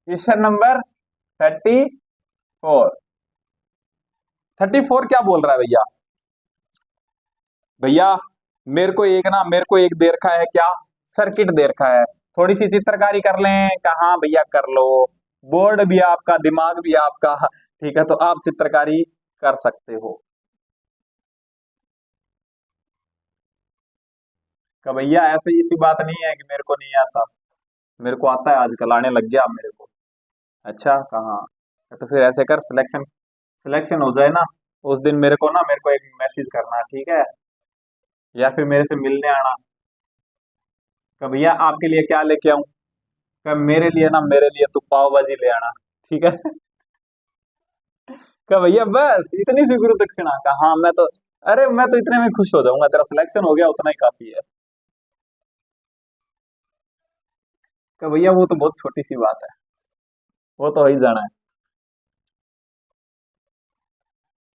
A: क्वेश्चन नंबर 34, 34 क्या बोल रहा है भैया, भैया मेरे को एक दे रखा है क्या, सर्किट दे रखा है, थोड़ी सी चित्रकारी कर लें, कहा भैया कर लो, बोर्ड भी आपका, दिमाग भी आपका, ठीक है, तो आप चित्रकारी कर सकते हो। का भैया ऐसे इसी बात नहीं है कि मेरे को नहीं आता, मेरे को आता है, आजकल आने लग गया मेरे को। अच्छा कहाँ, तो फिर ऐसे कर, सिलेक्शन सिलेक्शन हो जाए ना, उस दिन मेरे को एक मैसेज करना, ठीक है, या फिर मेरे से मिलने आना, कि भैया आपके लिए क्या लेके आऊं, कि मेरे लिए ना, मेरे लिए तू पाव भाजी ले आना, ठीक है कि भैया बस इतनी सी गुरु दक्षिणा, का हाँ मैं तो, अरे मैं तो इतने में खुश हो जाऊंगा, तेरा सिलेक्शन हो गया उतना ही काफी है, कि भैया वो तो बहुत छोटी सी बात है, वो तो हो ही जाना है।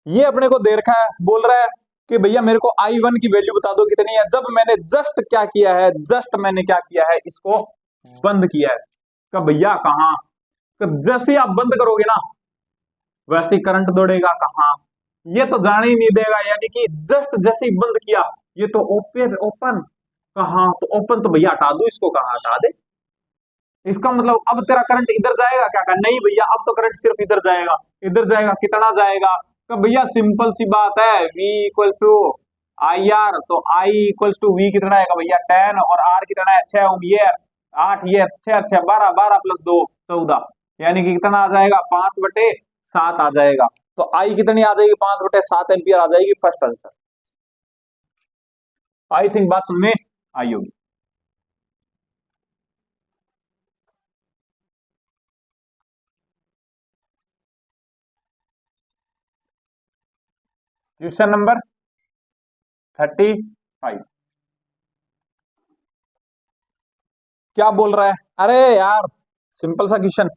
A: ये अपने को दे रखा है, बोल रहा है कि भैया मेरे को I1 की वैल्यू बता दो कितनी है, जब मैंने जस्ट क्या किया है, जस्ट मैंने क्या किया है, इसको बंद किया है, का भैया कहा, जैसे ही आप बंद करोगे ना, वैसे ही करंट दौड़ेगा, कहा ये तो जाने ही नहीं देगा, यानी कि जस्ट जैसे ही बंद किया, ये तो ओपन ओपन, कहा तो ओपन, तो भैया हटा दो इसको, कहा हटा दे, इसका मतलब अब तेरा करंट इधर जाएगा क्या, कहा नहीं भैया अब तो करंट सिर्फ इधर जाएगा, इधर जाएगा, कितना जाएगा, तो भैया सिंपल सी बात है, V equals to I R, तो I इक्वल्स टू V कितना है भैया 10, और R कितना है 6 ओम, ये 8, ये 6 6 12, 12 प्लस 2 14, यानी कि कितना आ जाएगा 5/7 आ जाएगा, तो I कितनी आ जाएगी 5/7 एम्पियर आ जाएगी, फर्स्ट आंसर। आई थिंक बात समझ में आई होगी। क्वेश्चन नंबर 35, क्या बोल रहा है, अरे यार सिंपल सा क्वेश्चन,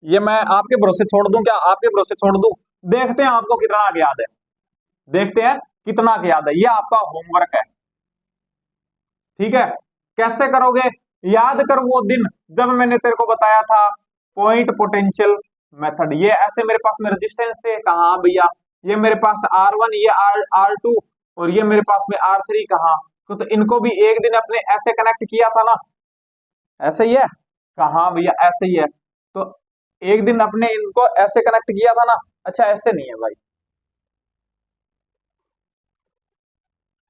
A: ये मैं आपके भरोसे छोड़ दूं क्या, आपके भरोसे छोड़ दूं, देखते हैं आपको कितना याद है, देखते हैं कितना याद है, ये आपका होमवर्क है, ठीक है, कैसे करोगे, याद कर वो दिन जब मैंने तेरे को बताया था पॉइंट पोटेंशियल मेथड, ये ऐसे मेरे पास में रेजिस्टेंस थे, कहा भैया ये मेरे पास R1, ये R2, और ये मेरे पास में R3, कहा तो इनको भी एक दिन अपने ऐसे कनेक्ट किया था ना, ऐसे ही है, कहा भैया ऐसे ही है, तो एक दिन अपने इनको ऐसे कनेक्ट किया था ना, अच्छा ऐसे नहीं है भाई,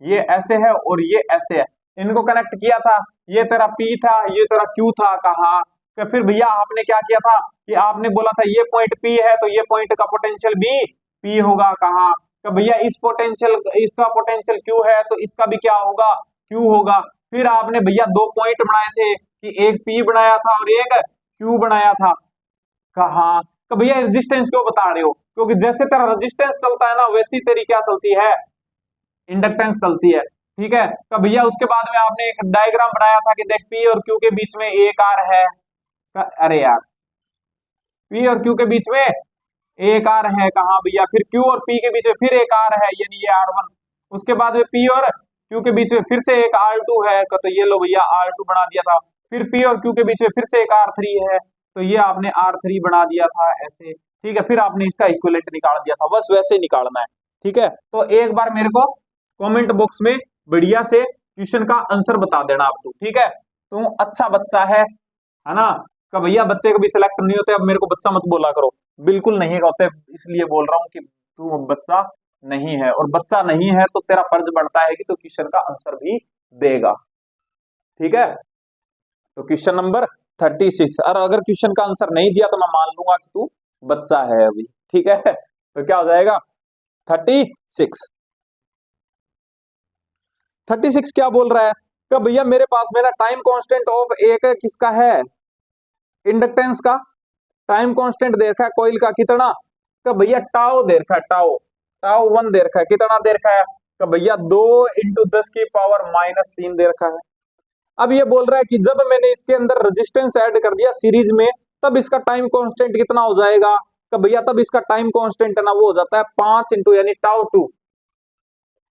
A: ये ऐसे है और ये ऐसे है, इनको कनेक्ट किया था, ये तेरा P था, ये तेरा Q था, कहा कि फिर भैया आपने क्या किया था कि आपने बोला था ये पॉइंट P है, तो ये पॉइंट का पोटेंशियल भी P होगा, कहा कि भैया इस पोटेंशियल, इसका पोटेंशियल Q है, तो इसका भी क्या होगा Q होगा, फिर आपने भैया दो पॉइंट बनाए थे, कि एक P बनाया था और एक Q बनाया था, कहा कि भैया रेजिस्टेंस क्यों बता रहे हो, क्योंकि जैसे तेरा रेजिस्टेंस चलता है ना, वैसी तेरी क्या चलती है, इंडक्टेंस चलती है, ठीक है, तो भैया उसके बाद में आपने एक डायग्राम बनाया था कि देख P और Q के बीच में एक आर है, अरे यार P और Q के बीच में एक आर है, कहा भैया फिर Q और P के बीच में फिर एक आर है, यानी ये R1, उसके बाद में P और Q के बीच में फिर से एक R2 है, तो ये लो भैया R2 बना दिया था, फिर P और Q के बीच में फिर से एक R3 है, तो ये आपने R3 बना दिया था ऐसे, ठीक है, फिर आपने इसका इक्विवेलेंट निकाल दिया था, बस वैसे निकालना है, ठीक है, तो एक बार मेरे को कमेंट बॉक्स में बढ़िया से क्वेश्चन का आंसर बता देना आप। तो ठीक है, तू अच्छा बच्चा है ना। कि भैया बच्चे कभी सिलेक्ट नहीं होते, अब मेरे को बच्चा मत बोला करो, बिल्कुल नहीं होते, इसलिए बोल रहा हूँ कि तू बच्चा नहीं है, और बच्चा नहीं है तो तेरा फर्ज बनता है कि तू क्वेश्चन का आंसर भी देगा। ठीक है, तो क्वेश्चन नंबर 36, और अगर क्वेश्चन का आंसर नहीं दिया तो मैं मान लूंगा कि तू बच्चा है अभी। ठीक है, तो क्या हो जाएगा 36। 36 क्या बोल रहा है कि भैया मेरे पास में ना टाइम कांस्टेंट ऑफ एक किसका है, इंडक्टेंस का टाइम कांस्टेंट दे रखा है कॉइल का कितना, कि भैया टाउ दे रखा है, टाउ टाउ 1 दे रखा है, कितना दे रखा है, कि भैया 2 × 10⁻³ दे रखा है। अब ये बोल रहा है कि जब मैंने इसके अंदर रेजिस्टेंस ऐड कर दिया सीरीज में, तब इसका टाइम कांस्टेंट कितना हो जाएगा, कि भैया तब इसका टाइम कांस्टेंट है ना वो हो जाता है 5 यानी टाउ 2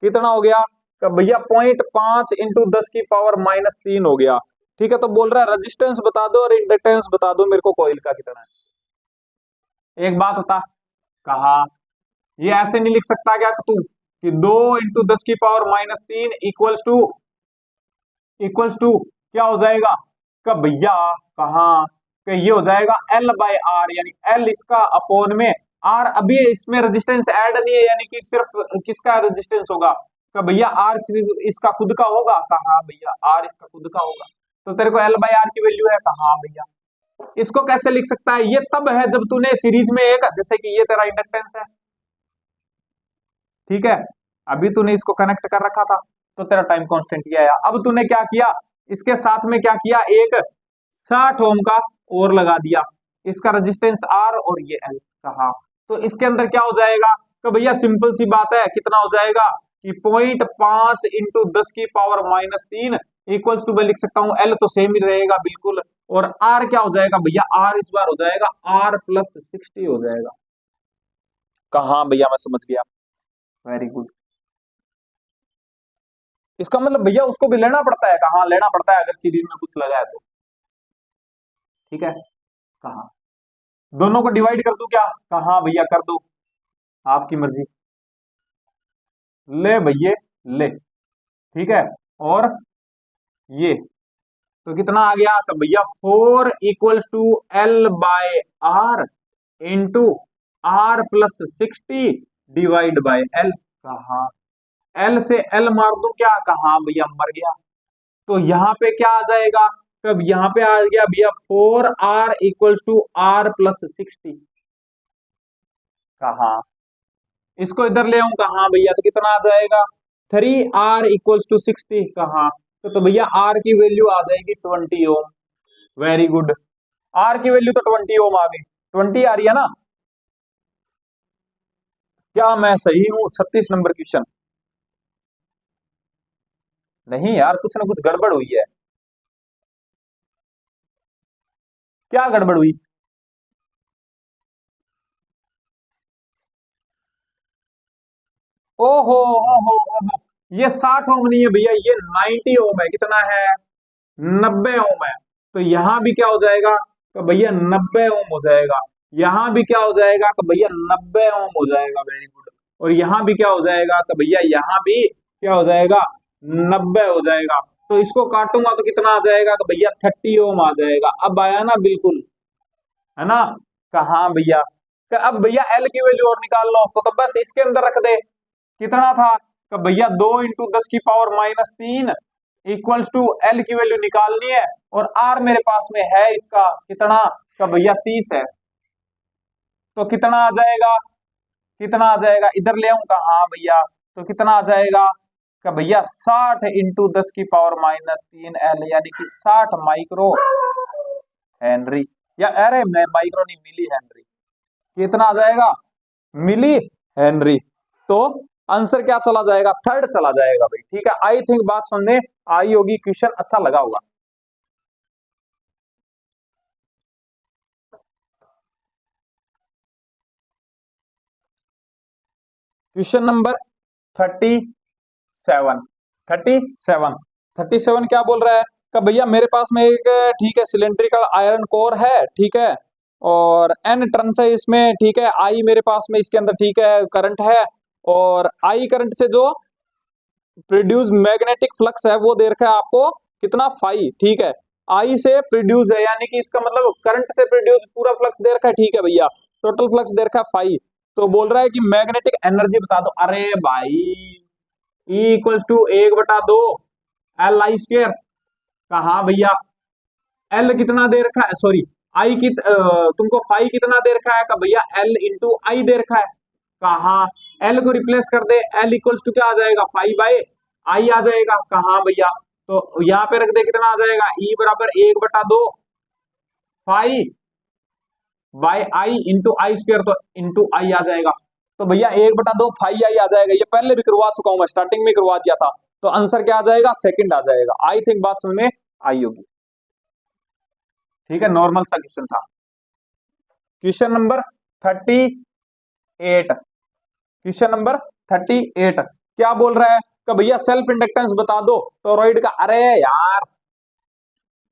A: कितना हो गया, कि भैया 0.5 × 10⁻³ हो गया। ठीक है, तो बोल रहा है रेजिस्टेंस बता दो और इंडक्टेंस बता दो मेरे को कॉइल का कितना है। एक बात बता, कहा ये ऐसे नहीं लिख सकता क्या तू कि 2 × 10⁻³ इक्वल्स टू क्या हो जाएगा, कि भैया कहा कि ये हो जाएगा L/R, यानी L इसका अपोन में R। अभी इसमें रेजिस्टेंस ऐड नहीं है, यानी कि सिर्फ किसका रेजिस्टेंस होगा, कि भैया R इसका खुद का होगा, कहा भैया R इसका खुद का होगा, तो तेरे को L/R की वैल्यू है, कहा भैया। इसको कैसे लिख सकता है, ये तब है जब तूने सीरीज में एक, जैसे कि ये तेरा इंडक्टेंस है, ठीक है, अभी तूने इसको कनेक्ट कर रखा था तो तेरा टाइम कांस्टेंट ये आया। अब तूने क्या किया, इसके साथ में क्या किया, एक 60 ओम का और लगा दिया, इसका रेजिस्टेंस R और ये L कहा, तो इसके अंदर क्या हो जाएगा, तो भैया सिंपल सी बात है, कितना हो जाएगा कि 0.5 × 10⁻³ इक्वल्स टू मैं लिख सकता हूं L तो सेम ही रहेगा बिल्कुल, और R क्या हो जाएगा भैया, R इस बार हो जाएगा R+60 हो जाएगा। कहा भैया मैं समझ गया, वेरी गुड। इसका मतलब भैया उसको भी लेना पड़ता है, कहा लेना पड़ता है अगर सीरीज में कुछ लगा है तो। ठीक है, कहा दोनों को डिवाइड कर दूं क्या, कहा भैया कर दो, आपकी मर्जी, ले भैया ले। ठीक है, और ये तो कितना आ गया, तो भैया 4 = L/R इंटू R+60 / L। कहा L से L मार दूं क्या, कहा भैया मर गया, तो यहां पे क्या आ जाएगा, तब यहां पे आ गया भैया 4R = R+60। कहा इसको इधर ले आऊं, कहा भैया तो कितना आ जाएगा 3R = 60। कहा तो भैया R की वैल्यू आ जाएगी 20 ओम। वेरी गुड, R की वैल्यू तो 20 ओम आ गई, 20 आ रही है ना, क्या मैं सही हूं। 36 नंबर क्वेश्चन, नहीं यार कुछ ना कुछ गड़बड़ हुई है, क्या गड़बड़ हुई, ओहो ओहो ओहो, ये 60 ओम नहीं है भैया, ये 90 ओम है, कितना है 90 ओम है, तो यहां भी क्या हो जाएगा, तो भैया 90 ओम हो जाएगा, यहां भी क्या हो जाएगा, तो भैया 90 ओम हो जाएगा, वेरी गुड, और यहां भी क्या हो जाएगा, तो भैया यहां भी क्या हो जाएगा 90 हो जाएगा, तो इसको काटूंगा तो कितना आ जाएगा, तो भैया 30 ओम आ जाएगा। अब आया ना बिल्कुल, है ना, कहा भैया, तो अब भैया L की वैल्यू और निकाल लो, तो बस इसके अंदर रख दे, कितना था, तो भैया 2 × 10⁻³ इक्वल्स टू L की वैल्यू निकालनी है, और R मेरे पास में है इसका कितना, तो भैया 30 है, तो कितना आ जाएगा, कितना आ जाएगा, इधर ले आऊं कहा भैया, तो कितना आ जाएगा, कि भैया 60 × 10⁻³ L, यानी कि 60 माइक्रो हेनरी, या अरे मैं माइक्रो नहीं मिली हेनरी, कितना आ जाएगा मिली हेनरी, तो आंसर क्या चला जाएगा, थर्ड चला जाएगा भाई। ठीक है, आई थिंक बात सुनने आई होगी, क्वेश्चन अच्छा लगा होगा। क्वेश्चन नंबर 37 37 क्या बोल रहा है, कि भैया मेरे पास में एक ठीक है सिलेंड्रिकल आयरन कोर है, ठीक है, और N टर्न्स है इसमें, ठीक है, I मेरे पास में इसके अंदर ठीक है करंट है, और I करंट से जो प्रोड्यूस मैग्नेटिक फ्लक्स है वो दे रखा है आपको कितना फाई, ठीक है, आई से प्रोड्यूस है यानी कि इसका मतलब करंट से प्रोड्यूस पूरा फ्लक्स दे रखा है, ठीक है भैया, टोटल फ्लक्स दे रखा है फाई। तो बोल रहा है कि मैग्नेटिक एनर्जी बता दो। अरे भाई E equals to 1/2 L I square, कहा भैया एल कितना दे रखा है, सॉरी आई की तुमको फाई कितना दे रखा है का भैया एल इंटू आई दे रखा है, कहा एल को रिप्लेस कर दे, एल इक्वल्स टू क्या आ जाएगा फाई बाय आई आ जाएगा, कहा भैया तो यहाँ पे रख दे कितना आ जाएगा ई बराबर 1/2 phi bye I into I square, तो इंटू आई आ जाएगा, तो भैया 1/2 फाई आई आ जाएगा, ये पहले भी करवा चुका हूं मैं, स्टार्टिंग में करवा दिया था, तो आंसर क्या आ जाएगा सेकंड आ जाएगा। आई थिंक बात समझ में आई होगी, ठीक है, नॉर्मल सा क्वेश्चन था। क्वेश्चन नंबर 38, क्वेश्चन नंबर 38 क्या बोल रहा है कि भैया सेल्फ इंडक्टेंस बता दो टोरॉइड का। अरे यार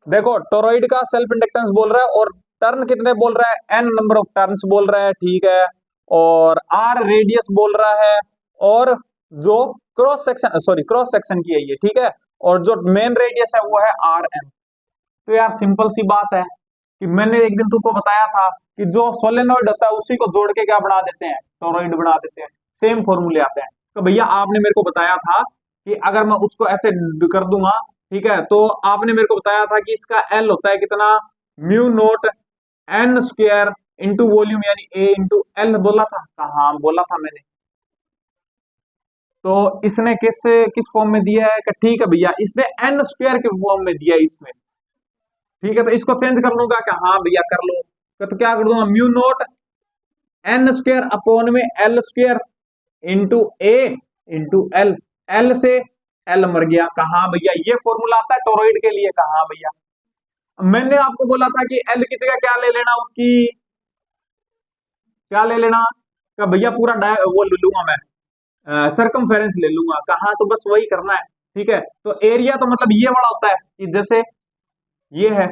A: देखो टोरॉइड का सेल्फ इंडक्टेंस बोल रहा है और टर्न कितने बोल रहा है, एन नंबर ऑफ टर्न्स बोल रहा है, ठीक है, और आर रेडियस बोल रहा है, और जो cross section sorry cross section की है ये, ठीक है, और जो मेन रेडियस है वो है आर एम। तो यार सिंपल सी बात है कि मैंने एक दिन तुमको बताया था कि जो सोलेनोइड होता है उसी को जोड़ के क्या बना देते हैं, टोरॉइड बना देते हैं, सेम फॉर्मूले आते हैं। तो भैया आपने मेरे को बताया था कि अगर मैं उसको ऐसे कर दूंगा, ठीक है, तो आपने मेरे को बताया था कि इसका एल होता है कितना, mu naught N square into volume यानी ए इंटू एल बोला था, हाँ बोला था मैंने। तो इसने किस फॉर्म में दिया है, ठीक है भैया इसने एन स्क्वायर के फॉर्म में दिया है इसमें, ठीक है, तो इसको चेंज कर लूंगा क्या, हाँ भैया कर लो, तो क्या कर दूंगा mu naught N square upon में L square into A into L, L से एल मर गया, कहा भैया ये फॉर्मूला आता है टोरॉइड के लिए, कहा भैया मैंने आपको बोला था कि एल की जगह क्या ले लेना, उसकी क्या ले लेना, का भैया पूरा वो ले लूंगा मैं, सरकमफेरेंस ले लूंगा, कहा तो बस वही करना है, ठीक है, तो एरिया तो मतलब ये वाला होता है कि जैसे ये है,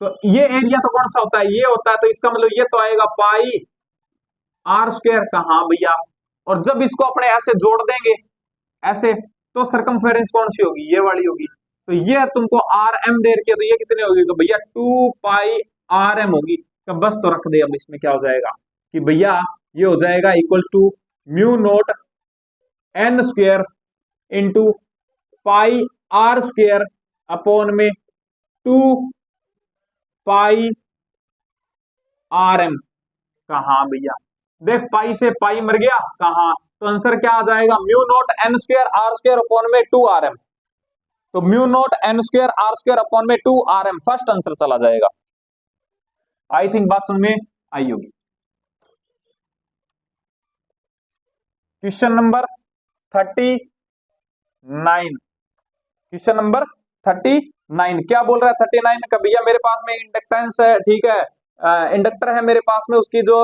A: तो ये एरिया तो कौन सा होता है, ये होता है, तो इसका मतलब ये तो आएगा पाई आर स्क्वायर, कहा भैया, और जब इसको अपने ऐसे जोड़ देंगे ऐसे, तो सरकमफेरेंस कौन सी होगी, ये वाली होगी, तो ये तुमको आर एम दे रखी है, तो ये कितने होगी, तो भैया 2 पाई आर एम होगी, तो बस तो रख दे, अब इसमें क्या हो जाएगा कि भैया ये हो जाएगा equals to mu naught N square into pi R square upon में 2 पाई आर एम, कहा भैया देख पाई से पाई मर गया, कहा तो आंसर क्या आ जाएगा mu naught N square R square upon में 2 आर एम, तो mu naught N square R square upon में 2 आर एम फर्स्ट आंसर चला जाएगा। आई थिंक बात समझ में आई होगी। क्वेश्चन नंबर 39, क्वेश्चन नंबर 39 क्या बोल रहा है 39 का, भैया मेरे पास में इंडक्टेंस है, ठीक है, इंडक्टर है मेरे पास में, उसकी जो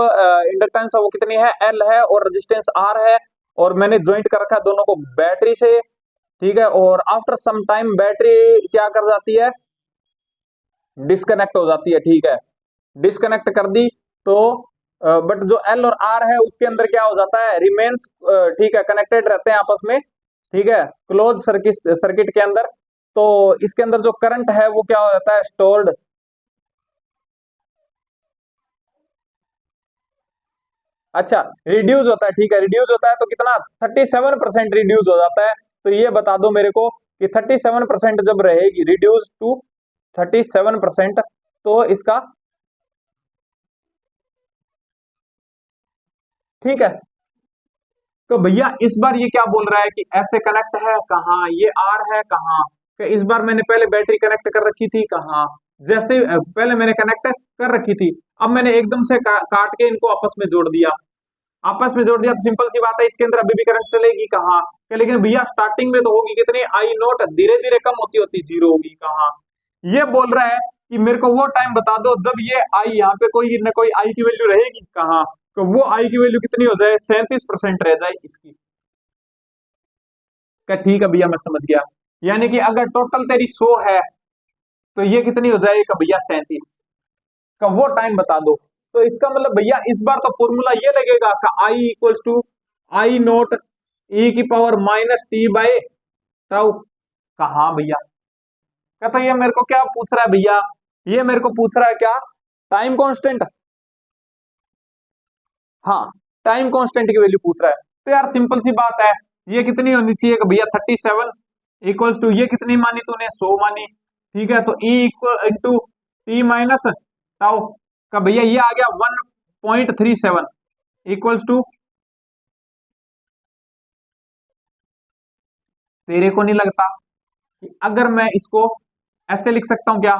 A: इंडक्टेंस है वो कितनी है एल है, और रेजिस्टेंस आर है, और मैंने ज्वाइंट कर रखा है दोनों को बैटरी से, ठीक है, और आफ्टर सम टाइम बैटरी क्या कर जाती है, डिस्कनेक्ट हो जाती है, ठीक है, डिस्कनेक्ट कर दी, तो बट जो एल और आर है उसके अंदर क्या हो जाता है रिमेन्स, ठीक है, कनेक्टेड रहते हैं आपस में, ठीक है, क्लोज सर्किट के अंदर, तो इसके अंदर जो करंट है वो क्या हो जाता है स्टोर्ड, अच्छा रिड्यूस होता है, ठीक है, रिड्यूस होता है, तो कितना 37% रिड्यूस हो जाता है, तो ये बता दो मेरे को कि 37% जब रहेगी रिड्यूस टू 37%, तो इसका ठीक है, तो भैया इस बार ये क्या बोल रहा है कि ऐसे कनेक्ट है, कहाँ ये आर है, कहाँ इस बार मैंने पहले बैटरी कनेक्ट कर रखी थी, कहाँ जैसे पहले मैंने कनेक्ट कर रखी थी, अब मैंने एकदम से काट के इनको आपस में जोड़ दिया, आपस में जोड़ दिया, तो सिंपल सी बात है इसके अंदर अभी भी करंट चलेगी, कहाँ लेकिन भैया स्टार्टिंग में तो होगी कितनी आई नोट, धीरे धीरे कम होती होती जीरो होगी, कहाँ ये बोल रहा है कि मेरे को वो टाइम बता दो जब ये आई यहाँ पे कोई न कोई आई की वैल्यू रहेगी, कहाँ तो वो आई की वैल्यू कितनी हो जाए 37% रह जाए इसकी, क्या ठीक है भैया मैं समझ गया, यानी कि अगर टोटल तेरी 100 है तो ये कितनी हो जाएगी भैया 37 का, वो टाइम बता दो, तो इसका मतलब भैया इस बार तो फॉर्मूला ये लगेगा का I equals to I naught E की power minus T by tau. कहाँ भैया, कहता ये मेरे को क्या पूछ रहा है भैया, ये मेरे को पूछ रहा है क्या, टाइम कांस्टेंट। हाँ, टाइम कांस्टेंट की वैल्यू पूछ रहा है। तो यार सिंपल सी बात है, ये कितनी होनी चाहिए कि भैया 37 इक्वल्स टू, ये कितनी मानी तूने, 100 मानी। ठीक है, तो E equal into T minus tau का भैया ये आ गया 1.37 इक्वल्स टू, तेरे को नहीं लगता कि अगर मैं इसको ऐसे लिख सकता हूं क्या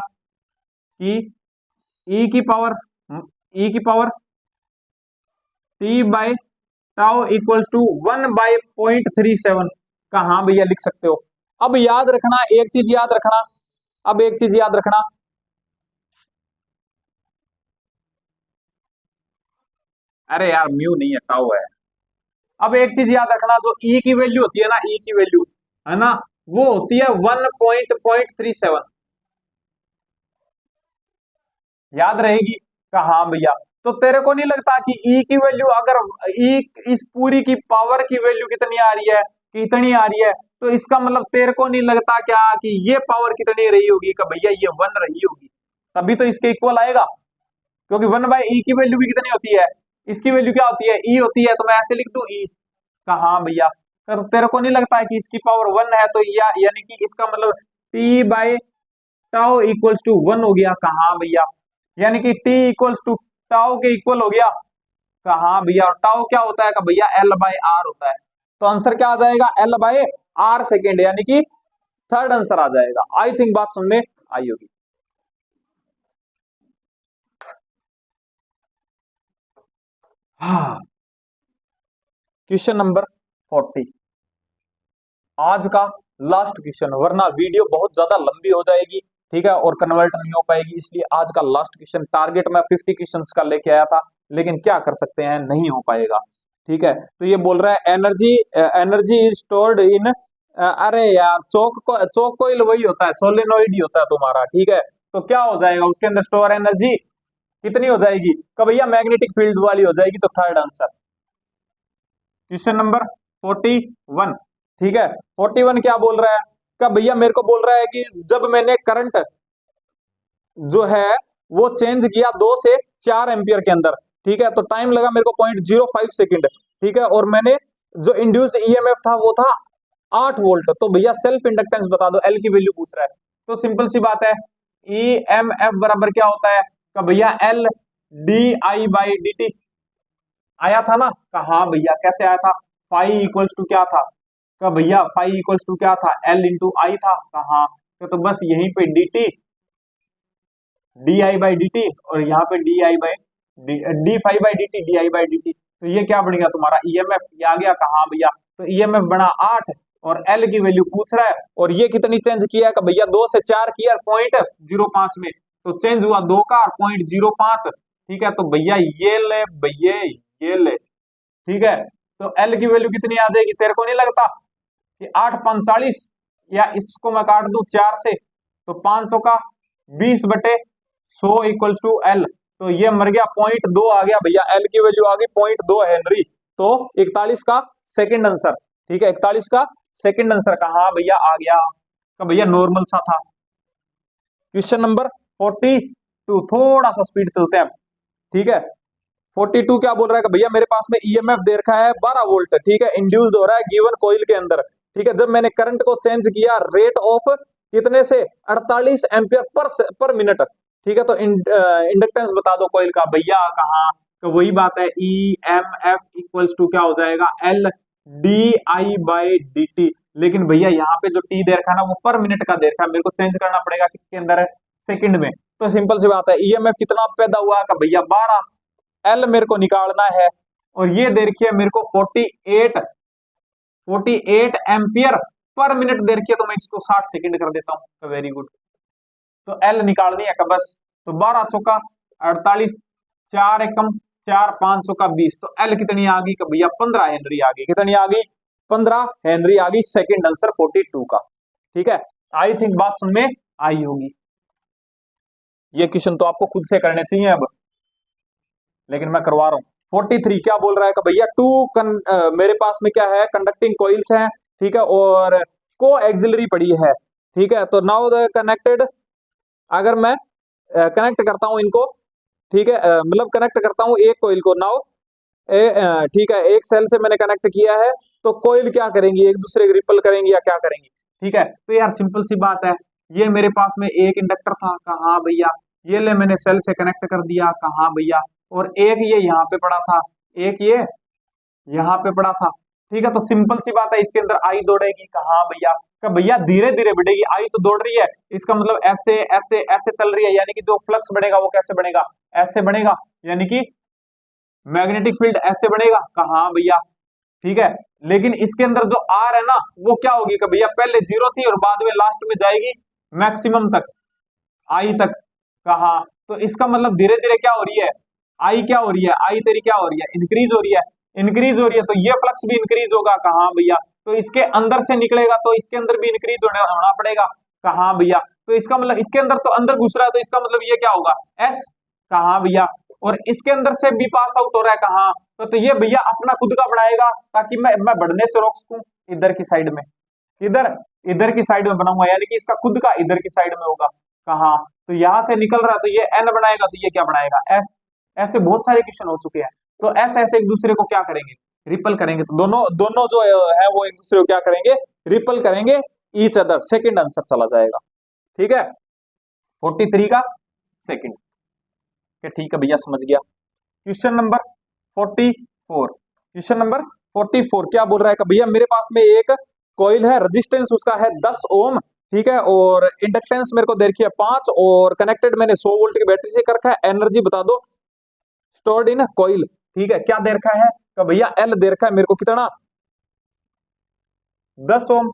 A: कि ई की पावर, ई की power T by tau equals to 1/0.37 का, हाँ भैया लिख सकते हो। अब याद रखना एक चीज, याद रखना, अब एक चीज याद रखना, अरे यार म्यू नहीं है, टाउ है। अब एक चीज याद रखना, जो ई की वैल्यू होती है ना, ई की वैल्यू है ना, वो होती है 1.37, याद रहेगी। हाँ भैया, तो तेरे को नहीं लगता कि ई की वैल्यू, अगर ई इस पूरी की पावर की वैल्यू कितनी आ रही है, कितनी आ रही है, तो इसका मतलब तेरे को नहीं लगता क्या कि ये पावर कितनी रही होगी, कि भैया ये 1 रही होगी, तभी तो इसके इक्वल आएगा। क्योंकि 1/e की वैल्यू भी कितनी होती है, इसकी वैल्यू क्या होती है, ई होती है, तो मैं ऐसे लिख दूं ई। कहा भैया, तो तेरे को नहीं लगता है कि इसकी पावर 1 है, तो यानी कि इसका मतलब T by tau equals to 1 हो गया। कहा भैया, यानी कि टी इक्वल्स टू टाउ के इक्वल हो गया। कहा भैया, और टाउ क्या होता है, का भैया एल बाई आर होता है। तो आंसर क्या आ जाएगा, एल बाई आर सेकेंड, यानी कि थर्ड आंसर आ जाएगा। आई थिंक बात समझ में आई होगी। हाँ, क्वेश्चन नंबर 40 आज का लास्ट क्वेश्चन, वरना वीडियो बहुत ज्यादा लंबी हो जाएगी, ठीक है, और कन्वर्ट नहीं हो पाएगी, इसलिए आज का लास्ट क्वेश्चन। टारगेट मैं 50 क्वेश्चंस का लेके आया था, लेकिन क्या कर सकते हैं, नहीं हो पाएगा। ठीक है, तो ये बोल रहा है energy, energy is stored in, अरे यार चौक कोइल वही होता है, सोलेनोइड ही होता है तुम्हारा। ठीक है, तो क्या हो जाएगा उसके अंदर स्टोर एनर्जी कितनी हो जाएगी, का भैया मैग्नेटिक फील्ड वाली हो जाएगी। तो थर्ड आंसर क्वेश्चन नंबर 41। ठीक है, 41 क्या बोल रहा है, का भैया मेरे को बोल रहा है कि जब मैंने करंट जो है वो चेंज किया 2 से 4 एम्पियर के अंदर, ठीक है, तो टाइम लगा मेरे को 0.05 सेकंड। ठीक है, और मैंने जो इंड्यूस्ड ईएमएफ था वो था 8 वोल्ट। तो भैया सेल्फ इंडक्टेंस बता दो, एल की वैल्यू पूछ रहा है। तो सिंपल सी बात है, ईएमएफ बराबर क्या होता है, का भैया L D I by D T. आया था ना, कहा भैया कैसे आया था, फाई इक्वल्स टू क्या था, का भैया फाई इक्वल्स टू क्या था, एल इंटू आई था। कहा तो बस यहीं पे D T, D I by D T, और यहाँ पे D I by D phi by D T, D I by D T. तो ये क्या बनेगा तुम्हारा ईएमएफ, ये आ गया। कहा भैया, तो ईएमएफ बना 8, और एल की वैल्यू पूछ रहा है, और ये कितनी चेंज किया है, भैया 2 से 4 किया 0.05 में, तो चेंज हुआ 2 का 0.05। ठीक है, तो भैया ये ले भैया, ये ले। ठीक है, तो एल की वैल्यू कितनी आ जाएगी, तेरे को नहीं लगता कि 8×5 = या इसको मैं काट दूं 4 से, तो 500 का 20/100 इक्वल्स टू एल। तो ये मर गया, 0.2 आ गया भैया, एल की वैल्यू आ गई 0.2 हेनरी। तो 41 का सेकंड आंसर। ठीक है, 41 का सेकंड आंसर का, हाँ भैया आ गया, का भैया नॉर्मल सा था। क्वेश्चन नंबर 42, थोड़ा सा स्पीड चलते हैं। ठीक है, 42 क्या बोल रहा है कि भैया मेरे पास में ईएमएफ दे रखा है 12 वोल्ट। ठीक है, इंड्यूस्ड हो रहा है गिवन कॉइल के अंदर। ठीक है, जब मैंने करंट को चेंज किया रेट ऑफ कितने से, 48 एम्पियर पर मिनट। ठीक है, तो इंडक्टेंस बता दो कॉइल का। भैया कहा, तो वही बात है, E M F equals to क्या हो जाएगा, L D I by D T. लेकिन भैया यहाँ पे जो टी दे रखा है ना, वो पर मिनट का दे रखा है, मेरे को चेंज करना पड़ेगा किसके अंदर, सेकंड में। तो सिंपल सी बात है, ईएमएफ कितना पैदा हुआ का भैया 12, एल मेरे को निकालना है, और ये दे रखी है मेरे को 48 एम्पियर पर मिनट दे रखी है, तो मैं इसको 60 सेकंड कर देता हूं। तो वेरी गुड, तो एल निकालनी है का बस, तो 12 चौका 48, 4 एकम 4, 5 चौका 20, तो एल कितनी आ गई का भैया 15 हेनरी आ गई। कितनी आ गई, 15 हेनरी आ गई। सेकंड आंसर 42 का। ठीक है, आई थिंक बात समझ में आई होगी। ये क्वेश्चन तो आपको खुद से करने चाहिए अब, लेकिन मैं करवा रहा हूँ। 43 क्या बोल रहा है कि भैया मेरे पास में क्या है, कंडक्टिंग कॉइल्स हैं। ठीक है, और को एक्सिलरी पड़ी है, ठीक है। तो नाउ द कनेक्टेड, अगर मैं कनेक्ट करता हूं इनको, ठीक है, मतलब कनेक्ट करता हूं एक कोइल को, नाउ ठीक है, एक सेल से मैंने कनेक्ट किया है, तो कोइल क्या करेंगी, एक दूसरे को रिपल करेंगी या क्या करेंगी, ठीक है। तो यार सिंपल सी बात है, ये मेरे पास में एक इंडक्टर था, कहा भैया, ये ले मैंने सेल से कनेक्ट कर दिया, कहा भैया, और एक ये यहाँ पे पड़ा था, एक ये यहाँ पे पड़ा था, ठीक है। तो सिंपल सी बात है, इसके अंदर आई दौड़ेगी, कहा भैया, का भैया धीरे धीरे बढ़ेगी, आई तो दौड़ रही है, इसका मतलब ऐसे ऐसे ऐसे चल रही है, यानी कि जो फ्लक्स बढ़ेगा वो कैसे बढ़ेगा, ऐसे बढ़ेगा, यानी कि मैग्नेटिक फील्ड ऐसे बढ़ेगा, कहा भैया, ठीक है। लेकिन इसके अंदर जो आर है ना, वो क्या होगी कि भैया पहले जीरो थी और बाद में लास्ट में जाएगी मैक्सिमम तक, आई तक, कहा। तो इसका मतलब धीरे धीरे क्या हो रही है, आई क्या हो रही है, आई तेरी क्या हो रही है, इंक्रीज हो रही है, इंक्रीज हो रही है, तो ये फ्लक्स भी इंक्रीज होगा, कहा भैया। तो इसके अंदर से निकलेगा तो इसके अंदर भी इंक्रीज होना पड़ेगा, कहा भैया। तो इसका मतलब इसके अंदर तो अंदर घुस रहा है, तो इसका मतलब ये क्या होगा, एस, कहा भैया। और इसके अंदर से भी पास आउट हो रहा है, कहा, तो ये भैया अपना खुद का बढ़ाएगा, ताकि मैं बढ़ने से रोक सकूं इधर की साइड में, इधर इधर की साइड में बनाऊंगा, यानी कि इसका खुद का इधर की साइड में होगा, कहा। तो यहां से निकल रहा है, तो ये एन बनाएगा, तो ये क्या बनाएगा, एस। ऐसे बहुत सारे क्वेश्चन हो चुके हैं, तो एस ऐसे एक दूसरे को क्या करेंगे, रिपल करेंगे। तो दोनों दोनों जो है वो एक दूसरे को क्या करेंगे, रिपल करेंगे ईच अदर। सेकंड आंसर चला जाएगा, ठीक है, 43 का सेकंड, ठीक है भैया, समझ गया। क्वेश्चन नंबर 44, क्वेश्चन नंबर 44 क्या बोल रहा है कि भैया मेरे पास में एक कॉइल है, रेजिस्टेंस उसका है 10 ओम, ठीक है, और इंडक्टेंस मेरे को दे रखी है 5, और कनेक्टेड मैंने 100 वोल्ट की बैटरी से कर रखा है। एनर्जी बता दो स्टोर्ड इन कॉइल, ठीक है, क्या दे रखा है कि भैया एल दे रखा है मेरे को, कितना, 10 ओम,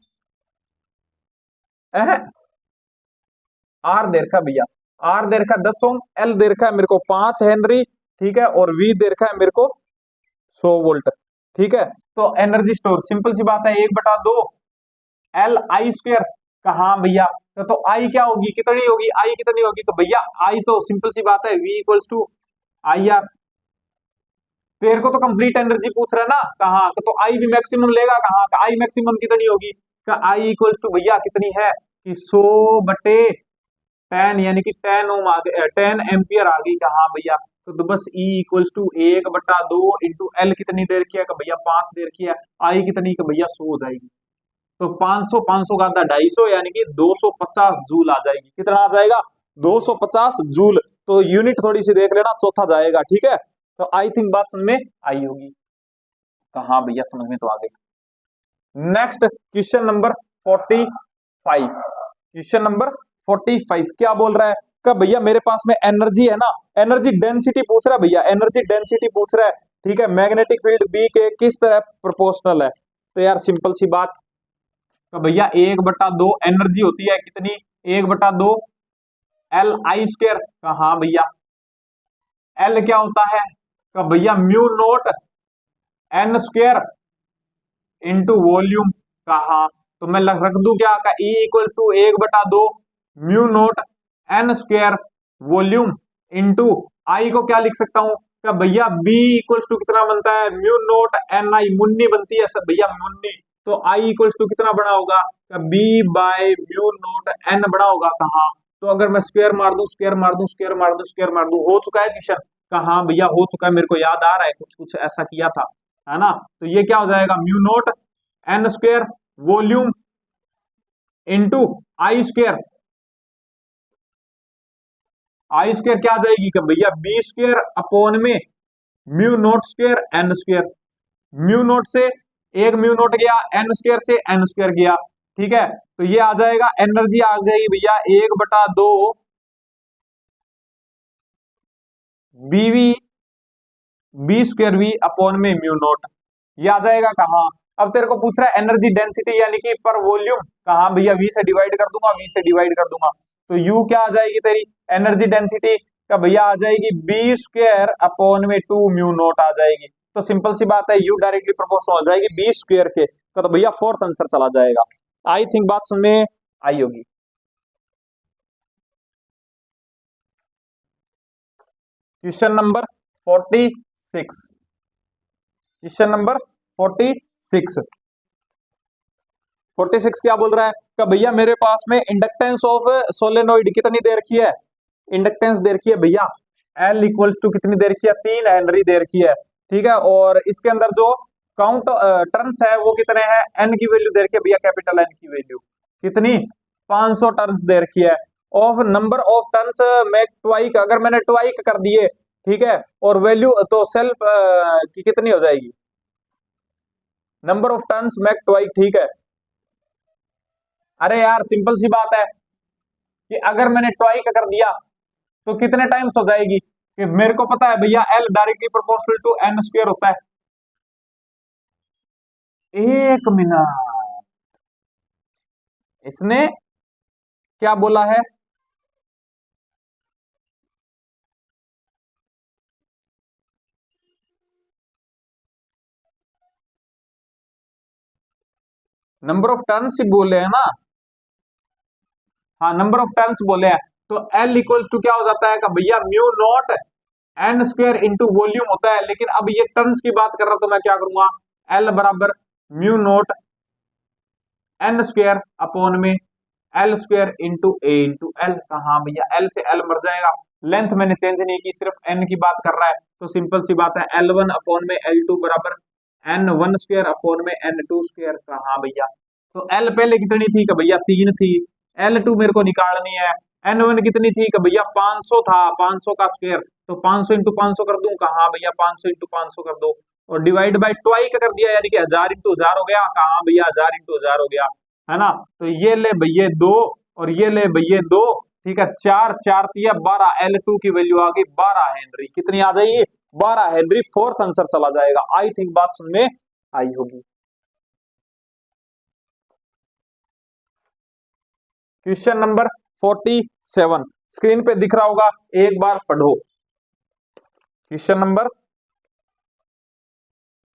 A: आर दे रखा है भैया, आर दे रखा है 10 ओम, एल दे रखा है मेरे को 5 हेनरी, ठीक है, और वी दे रखा है मेरे को 100 वोल्ट, ठीक है। तो एनर्जी स्टोर, सिंपल सी बात है, 1/2 एल आई स्क्वायर, कहा भैया। तो आई क्या होगी, कितनी होगी, आई कितनी होगी, तो भैया आई तो सिंपल सी बात है, V equals to I R. तेरे को तो कंप्लीट एनर्जी पूछ रहा है ना, कहा, तो आई भी मैक्सिमम लेगा, कहा, आई मैक्सिमम कितनी होगी, आई इक्वल्स टू भैया कितनी है कि 100/10, यानी कि 10 ओम आ गई, 10 एम्पियर आ गई, कहा भैया। तो बस E equals to 1/2 into L कितनी देर की है, भैया 5 देर की है, आई कितनी का भैया 100 हो जाएगी। तो 500 500 का आधा 250, यानी कि 250 जूल आ जाएगी, कितना आ जाएगा, 250 जूल। तो यूनिट थोड़ी सी देख लेना, चौथा जाएगा, ठीक है। तो आई थिंक बात समझ में आई होगी, तो हाँ भैया समझ में तो आ गई। Next question number 45, question number 45 क्या बोल रहा है कि भैया मेरे पास में एनर्जी है ना, एनर्जी डेंसिटी पूछ रहा है भैया, एनर्जी डेंसिटी पूछ रहा है, ठीक है, मैग्नेटिक फील्ड बी के किस तरह प्रोपोर्शनल है। तो यार सिंपल सी बात, तो भैया 1/2 एनर्जी होती है कितनी, 1/2 एल आई स्क्वायर, हाँ भैया, एल क्या होता है, तो भैया mu naught N square into volume, कहा। तो मैं रख दूं क्या, का E equals to 1/2 mu naught N square volume into I को क्या लिख सकता हूं, का भैया B इक्वल्स टू कितना बनता है, म्यू नोट एन आई, मुन्नी बनती है सब भैया, मुन्नी। तो आई इक्वल्स टू कितना बड़ा होगा, B by mu naught N बड़ा होगा, कहा। तो अगर मैं स्क्वायर मार दूं, स्क्वायर मार दूं, स्क्वायर मार दूं, स्क्वायर मार दूं, हो चुका है क्वेश्चन, कहा भैया हो चुका है, मेरे को याद आ रहा है, कुछ कुछ ऐसा किया था, है ना। तो ये क्या हो जाएगा, mu naught N square volume into I square, I square क्या आ जाएगी कि भैया बी स्क्वायर अपॉन में mu naught square n square, mu naught से एक म्यू नोट गया, एन स्क्वायर से एन स्क्वायर गया, ठीक है। तो ये आ जाएगा, एनर्जी आ जाएगी भैया 1/2 बीवी बी स्क्वायर वी अपॉन में म्यू नोट, ये आ जाएगा, कहा। अब तेरे को पूछ रहा है एनर्जी डेंसिटी यानी कि पर वॉल्यूम, कहा भैया वी से डिवाइड कर दूंगा, वी से डिवाइड कर दूंगा। तो यू क्या आ जाएगी तेरी एनर्जी डेंसिटी, का भैया आ जाएगी बी स्क्वायर अपॉन में 2 म्यू नोट आ जाएगी। तो सिंपल सी बात है, यू डायरेक्टली प्रोपोर्शनल हो जाएगी बी स्क्वायर के, तो भैया फोर्थ आंसर चला जाएगा। आई थिंक बात समझ में आई होगी। क्वेश्चन नंबर 46, क्वेश्चन नंबर 46, 46 क्या बोल रहा है कि भैया मेरे पास में इंडक्टेंस ऑफ सोलेनोइड कितनी दे रखी है, इंडक्टेंस दे रखी है भैया एल इक्वल्स टू कितनी दे रखी है, 3 हेनरी दे रखी है, ठीक है। और इसके अंदर जो काउंट टर्न्स है वो कितने हैं, एन की वैल्यू दे रखी है भैया, कैपिटल एन की वैल्यू कितनी 500 टर्न्स दे रखी है। ऑफ नंबर ऑफ टर्न्स में ट्वाइक, अगर मैंने ट्वाइक कर दिए, ठीक है, और वैल्यू तो सेल्फ की कितनी हो जाएगी, नंबर ऑफ टर्न्स मैक ट्वाइक, ठीक है। अरे यार सिंपल सी बात है कि अगर मैंने ट्वाइक कर दिया तो कितने टाइम्स हो जाएगी, कि मेरे को पता है भैया L directly proportional to N square होता है। एक मिनट, इसने क्या बोला है, नंबर ऑफ टर्न्स ही बोले हैं ना, हाँ नंबर ऑफ टर्न्स बोले हैं, तो एल इक्वल्स टू क्या हो जाता है कि भैया mu not an square into volume होता है। लेकिन अब ये टर्न्स की बात कर रहा तो मैं क्या करूंगा, एल बराबर mu not an square upon में L square into A into L. कहा भैया एल से एल मर जाएगा, लेंथ मैंने चेंज नहीं की, सिर्फ एन की बात कर रहा है, तो सिंपल सी बात है एल वन अपॉन में एल टू बराबर एन वन स्क्वायर अपॉन में एन टू स्क्वायर। कहा भैया, तो एल पहले कितनी थी कि भैया 3 थी, एल टू मेरे को निकालनी है, एन वन कितनी थी कि भैया 500 था, 500 का स्क्वायर, तो 500 इंटू 500 कर दूं, कहा भैया 500 इंटू 500 कर दो, और डिवाइड बाय ट्वाई कर दिया, यानी कि 1000 इंटू 1000 हो गया, कहा भैया 1000 इंटू 1000 हो गया, है ना। तो ये ले भैया 2 और ये ले भैया 2, ठीक है, 4 4 तिया 12, एल टू की वैल्यू आ गई 12 हेनरी, कितनी आ जाएगी 12 हेनरी, फोर्थ आंसर चला जाएगा। आई थिंक बात सुन में आई होगी। क्वेश्चन नंबर 47 स्क्रीन पे दिख रहा होगा, एक बार पढ़ो। क्वेश्चन नंबर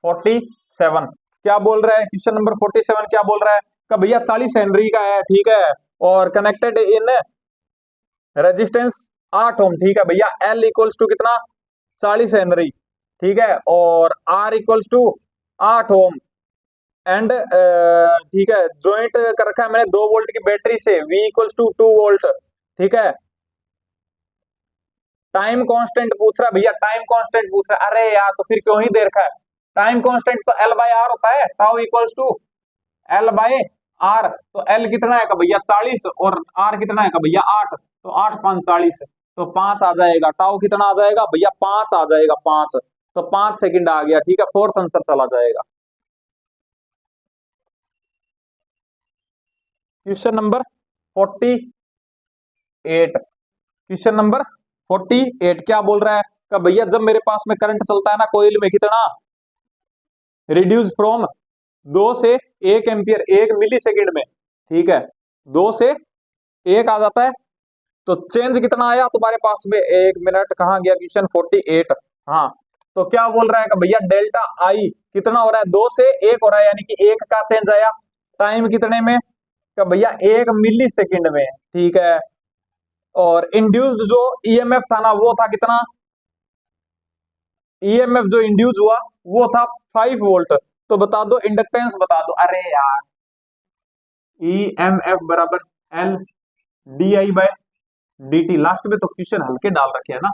A: 47 क्या बोल रहा है, क्वेश्चन नंबर 47 क्या बोल रहा है कि भैया 40 हेनरी का है, ठीक है, और कनेक्टेड इन रेजिस्टेंस 8 ओम, ठीक है भैया, एल इक्वल्स टू कितना 40 हेनरी, ठीक है, और R equals to 8 ohm, and ठीक है ज्वाइंट कर रखा है मैंने 2 वोल्ट की बैटरी से, V इक्वल्स टू 2 वोल्ट, ठीक है। टाइम कांस्टेंट पूछ रहा है भैया, टाइम कांस्टेंट पूछ रहा है, अरे यार तो फिर क्यों ही दे रखा है, टाइम कांस्टेंट तो L बाय आर होता है, tau equals to L by R, तो L कितना है का भैया 40 और R कितना है का भैया 8, तो 8 5 40, तो 5 आ जाएगा, टाउ कितना आ जाएगा भैया 5 आ जाएगा, 5, तो 5 सेकंड आ गया, ठीक है, फोर्थ आंसर चला जाएगा। क्वेश्चन नंबर 48, क्वेश्चन नंबर 48 क्या बोल रहा है कि भैया जब मेरे पास में करंट चलता है ना कोइल में, कितना रिड्यूस फ्रॉम 2 से 1 एम्पियर 1 मिली सेकेंड में, ठीक है, 2 से 1 आ जाता है, तो चेंज कितना आया तुम्हारे पास में, 1 मिनट, कहाँ गया क्वेश्चन 48, हाँ, तो क्या बोल रहा है कि भैया डेल्टा आई कितना हो रहा है, 2 से 1 हो रहा है, यानी कि 1 का चेंज आया, टाइम कितने में कि भैया 1 मिली सेकेंड में, ठीक है, और इंड्यूस्ड जो ईएमएफ था ना वो था कितना, ईएमएफ जो इंड्यूस हुआ वो था 5 वोल्ट, तो बता दो इंडक्टेंस बता दो। अरे यार ईएमएफ बराबर L D I by D T, last में तो क्वेश्चन हल्के डाल रखे है ना,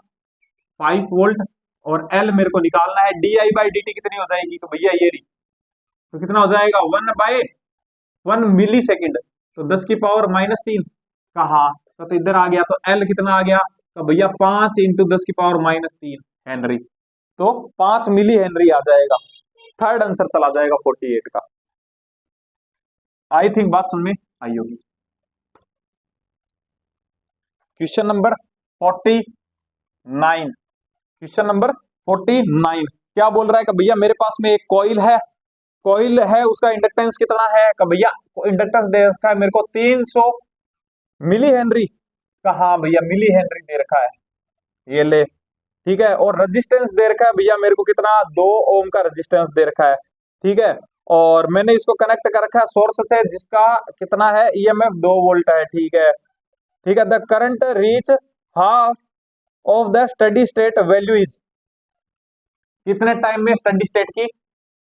A: 5 वोल्ट और एल मेरे को निकालना है, D I by D T कितनी हो जाएगी, तो भैया ये रही, तो कितना हो जाएगा 1/1 मिली सेकेंड, तो 10 की पावर -3 कहा, तो इधर आ गया, तो एल कितना आ गया, तो भैया 5 इंटू 10 की पावर -3 हेनरी, तो 5 मिली हेनरी आ जाएगा, थर्ड आंसर चला जाएगा 48 का। आई थिंक बात सुन में आई होगी। क्वेश्चन नंबर 49, क्वेश्चन नंबर 49 क्या बोल रहा है कि भैया मेरे पास में एक कॉइल है, कॉइल है, उसका इंडक्टेंस कितना है कि भैया इंडक्टेंस दे रखा है मेरे को 300 मिली हेनरी, कहा भैया मिली हेनरी दे रखा है, ये ले, ठीक है, और रेजिस्टेंस दे रखा है भैया मेरे को कितना 2 ओम का रेजिस्टेंस दे रखा है, ठीक है, और मैंने इसको कनेक्ट कर रखा है सोर्स से जिसका कितना है ईएमएफ 2 वोल्ट है, ठीक है, ठीक है, the current reach half of the steady state value is, कितने टाइम में स्टडी स्टेट की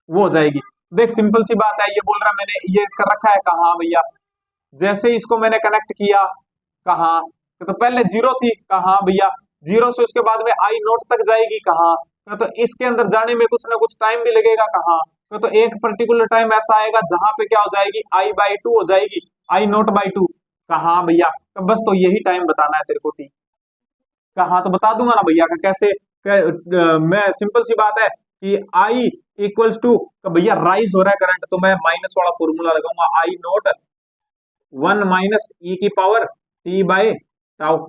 A: वो हो जाएगी, देख सिंपल सी बात है, ये बोल रहा मैंने ये कर रखा है कहाँ भैया, जैसे इसको मैंने कनेक्ट किया कहाँ, तो पहले जीरो थी कहाँ भैया, जीरो से उसके बाद में आई नोट तक जाएगी कहाँ, तो इसके अंदर जाने में कुछ ना कुछ टाइम भी लगेगा कहाँ, तो एक पर्टिकुलर टाइम ऐसा आएगा जहां पे क्या हो जाएगी, आई बाई टू हो जाएगी, आई नोट बाई टू कहाँ भैया, तो बस तो यही टाइम बताना है तेरे को टी कहाँ, तो बता दूंगा ना भैया का कैसे मैं सिंपल सी बात है कि आई इक्वल्स टू भैया राइज हो रहा है करंट, तो मैं माइनस वाला फॉर्मूला लगाऊंगा, आई नोट वन माइनस ई की power T by tau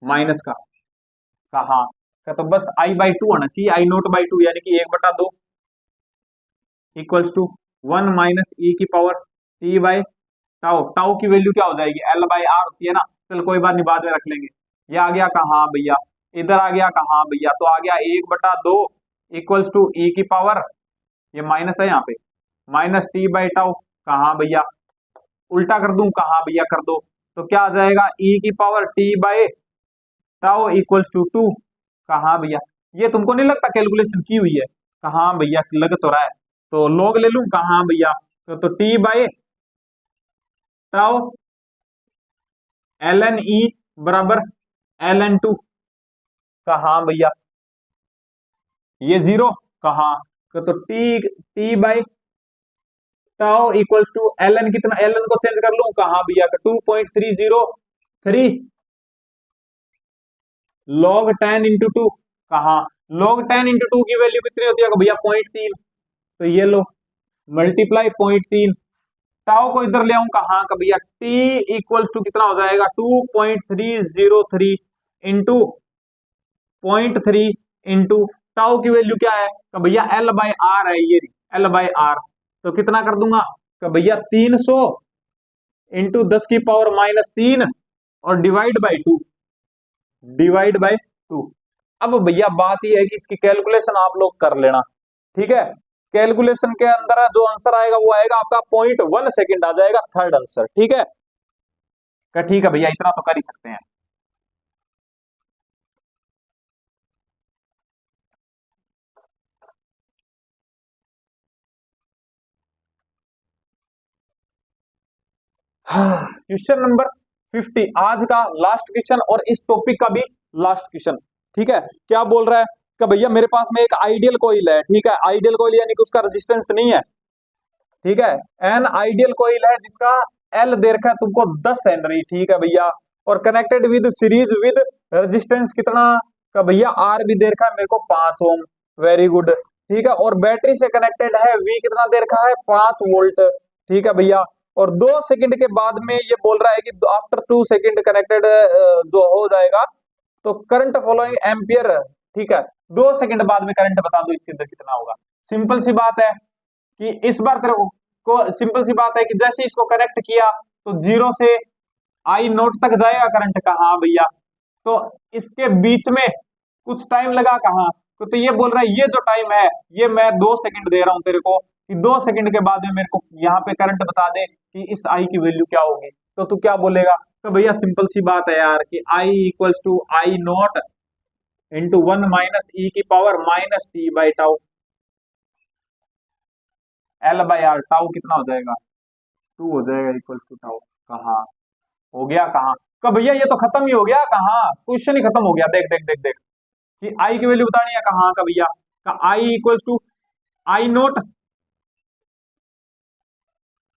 A: minus का कहा का, तो बस आई बाई टू होना चाहिए, आई नोट बाई टू यानी कि 1/2 equals to one minus e की power T by tau, tau की वैल्यू क्या हो जाएगी, एल बाई आर होती है ना, चल कोई बात नहीं बाद में रख लेंगे। ये आ गया कहाँ भैया, इधर आ गया कहाँ भैया, तो आ गया 1/2 इक्वल्स टू ई की पावर, ये माइनस है यहाँ पे, माइनस टी बाई टाउ कहाँ भैया, उल्टा कर दूं कहाँ भैया कर दो, तो क्या आ जाएगा ई की power T by tau equals to 2 कहाँ भैया, ये तुमको नहीं लगता कैलकुलेशन की हुई है, कहाँ भैया लग तो रहा है, तो लॉग ले लूं कहाँ भैया, तो T by tau L N E बराबर एल एन टू कहाँ भैया, ये जीरो कहाँ, तो T T by tau equals to L N, कितना एल एन को चेंज कर लूं कहाँ भैया, 2.303 लॉग 10 इंटू टू कहाँ, लॉग 10 इंटू टू की वैल्यू कितनी होती है भैया 0.3, तो ये लो मल्टीप्लाई 0.3, टाउ को इधर ले आऊं कहाँ का भैया, टी इक्वल्स टू कितना हो जाएगा 2.303 इंटू 0.3 इंटू टाउ की वैल्यू क्या है तो भैया एल बाई आर है, ये एल बाई आर, तो कितना कर दूंगा तो भैया 300 इंटू 10 की पावर -3 और डिवाइड बाई 2, डिवाइड बाई 2। अब भैया बात यह है कि इसकी कैलकुलेशन आप लोग कर लेना, ठीक है, कैलकुलेशन के अंदर जो आंसर आएगा वो आएगा आपका 0.1 सेकंड आ जाएगा थर्ड आंसर, ठीक है, ठीक है भैया इतना तो कर ही सकते हैं। क्वेश्चन नंबर 50 आज का लास्ट क्वेश्चन और इस टॉपिक का भी लास्ट क्वेश्चन, ठीक है, क्या बोल रहा है कि भैया मेरे पास में एक आइडियल कॉइल है, ठीक है, आइडियल कॉइल यानी कि उसका रेजिस्टेंस नहीं है, ठीक है, एन आइडियल कॉइल है जिसका एल दे रखा है तुमको 10 हेनरी, ठीक है भैया, और connected with series with resistance कितना का भैया आर भी दे रखा है मेरे को 5 ओम, वेरी गुड, ठीक है, और बैटरी से कनेक्टेड है वी कितना दे रखा है 5 वोल्ट, ठीक है भैया, और 2 सेकंड के बाद में ये बोल रहा है कि आफ्टर 2 सेकंड कनेक्टेड जो हो जाएगा तो करंट फॉलोइंग एम्पियर, ठीक है, 2 सेकंड बाद में करंट बता दो इसके अंदर कितना होगा। सिंपल सी बात है कि इस बार तेरे को सिंपल सी बात है कि जैसे इसको कनेक्ट किया तो जीरो से आई नोट तक जाएगा करंट का, हाँ भैया, तो इसके बीच में कुछ टाइम लगा कहाँ, तो ये बोल रहा है ये जो टाइम है ये मैं 2 सेकंड दे रहा हूं तेरे को कि 2 सेकंड के बाद में मेरे को यहाँ पे करंट बता दे कि इस आई की वैल्यू क्या होगी, तो तू क्या बोलेगा, तो भैया सिंपल सी बात है यार कि I equals to I naught into 1 minus e की power -t by tau, L by R, tau कितना हो जाएगा 2 हो जाएगा इक्वल टू टाउ, कहाँ हो गया कहाँ का भैया, ये तो खत्म ही हो गया, कहाँ क्वेश्चन ही खत्म हो गया, देख देख देख देख कि आई की वैल्यू बतानी है कहाँ का भैया, का I equals to I naught,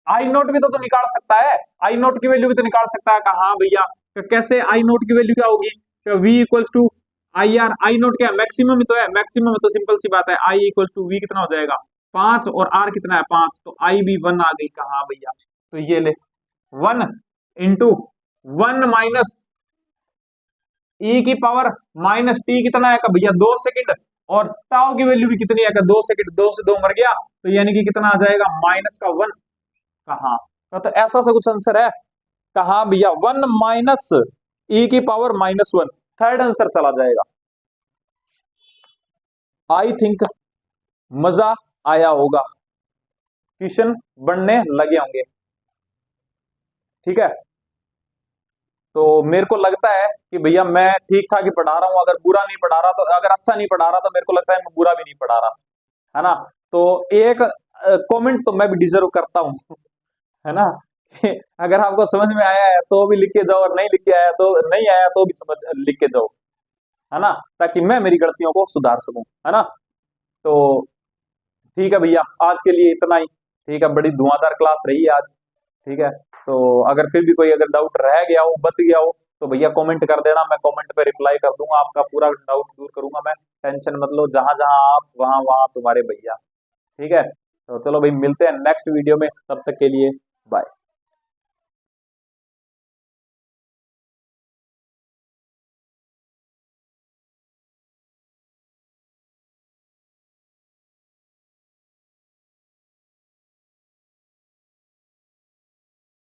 A: I naught भी तो निकाल सकता है, आई नोट की वैल्यू भी तो निकाल सकता है, कहाँ भैया, तो कैसे आई नोट की वैल्यू क्या होगी, तो V equals to I R, I naught क्या है मैक्सिमम ही तो है, मैक्सिमम है तो सिंपल सी बात है आई इक्वल्स टू वी कितना हो जाएगा 5 और आर कितना है 5, तो आई भी 1 आ गई, कहाँ भैया, तो ये ले 1 इंटू 1 माइनस ई की पावर -t कितना है का भैया 2 सेकंड, और टाउ की वैल्यू भी कितनी है का 2 सेकंड, 2 से 2 मर गया, तो यानी कि कितना आ जाएगा -1 कहाँ, तो ऐसा सा कुछ आंसर है, कहाँ भैया 1 माइनस ई की पावर -1, थर्ड आंसर चला जाएगा। आई थिंक मजा आया होगा, क्वेश्चन बनने लगे होंगे, ठीक है, तो मेरे को लगता है कि भैया मैं ठीक ठाक ही पढ़ा रहा हूं, अगर बुरा नहीं पढ़ा रहा तो, अगर अच्छा नहीं पढ़ा रहा तो मेरे को लगता है मैं बुरा भी नहीं पढ़ा रहा, है ना, तो एक कमेंट तो मैं भी डिजर्व करता हूँ, है ना। अगर आपको समझ में आया है तो भी लिख के जाओ, और नहीं लिख के आया तो नहीं आया तो भी समझ लिख के जाओ, है ना, ताकि मैं मेरी गलतियों को सुधार सकूं, है ना। तो ठीक है भैया, आज के लिए इतना ही। ठीक है, बड़ी धुआंधार क्लास रही है आज। ठीक है, तो अगर फिर भी कोई अगर डाउट रह गया हो, बच गया हो, तो भैया कमेंट कर देना, मैं कमेंट पे रिप्लाई कर दूंगा, आपका पूरा डाउट दूर करूंगा मैं। टेंशन मत लो, जहां जहां आप वहां वहां तुम्हारे भैया। ठीक है, तो चलो भाई, मिलते हैं नेक्स्ट वीडियो में, तब तक के लिए बाय।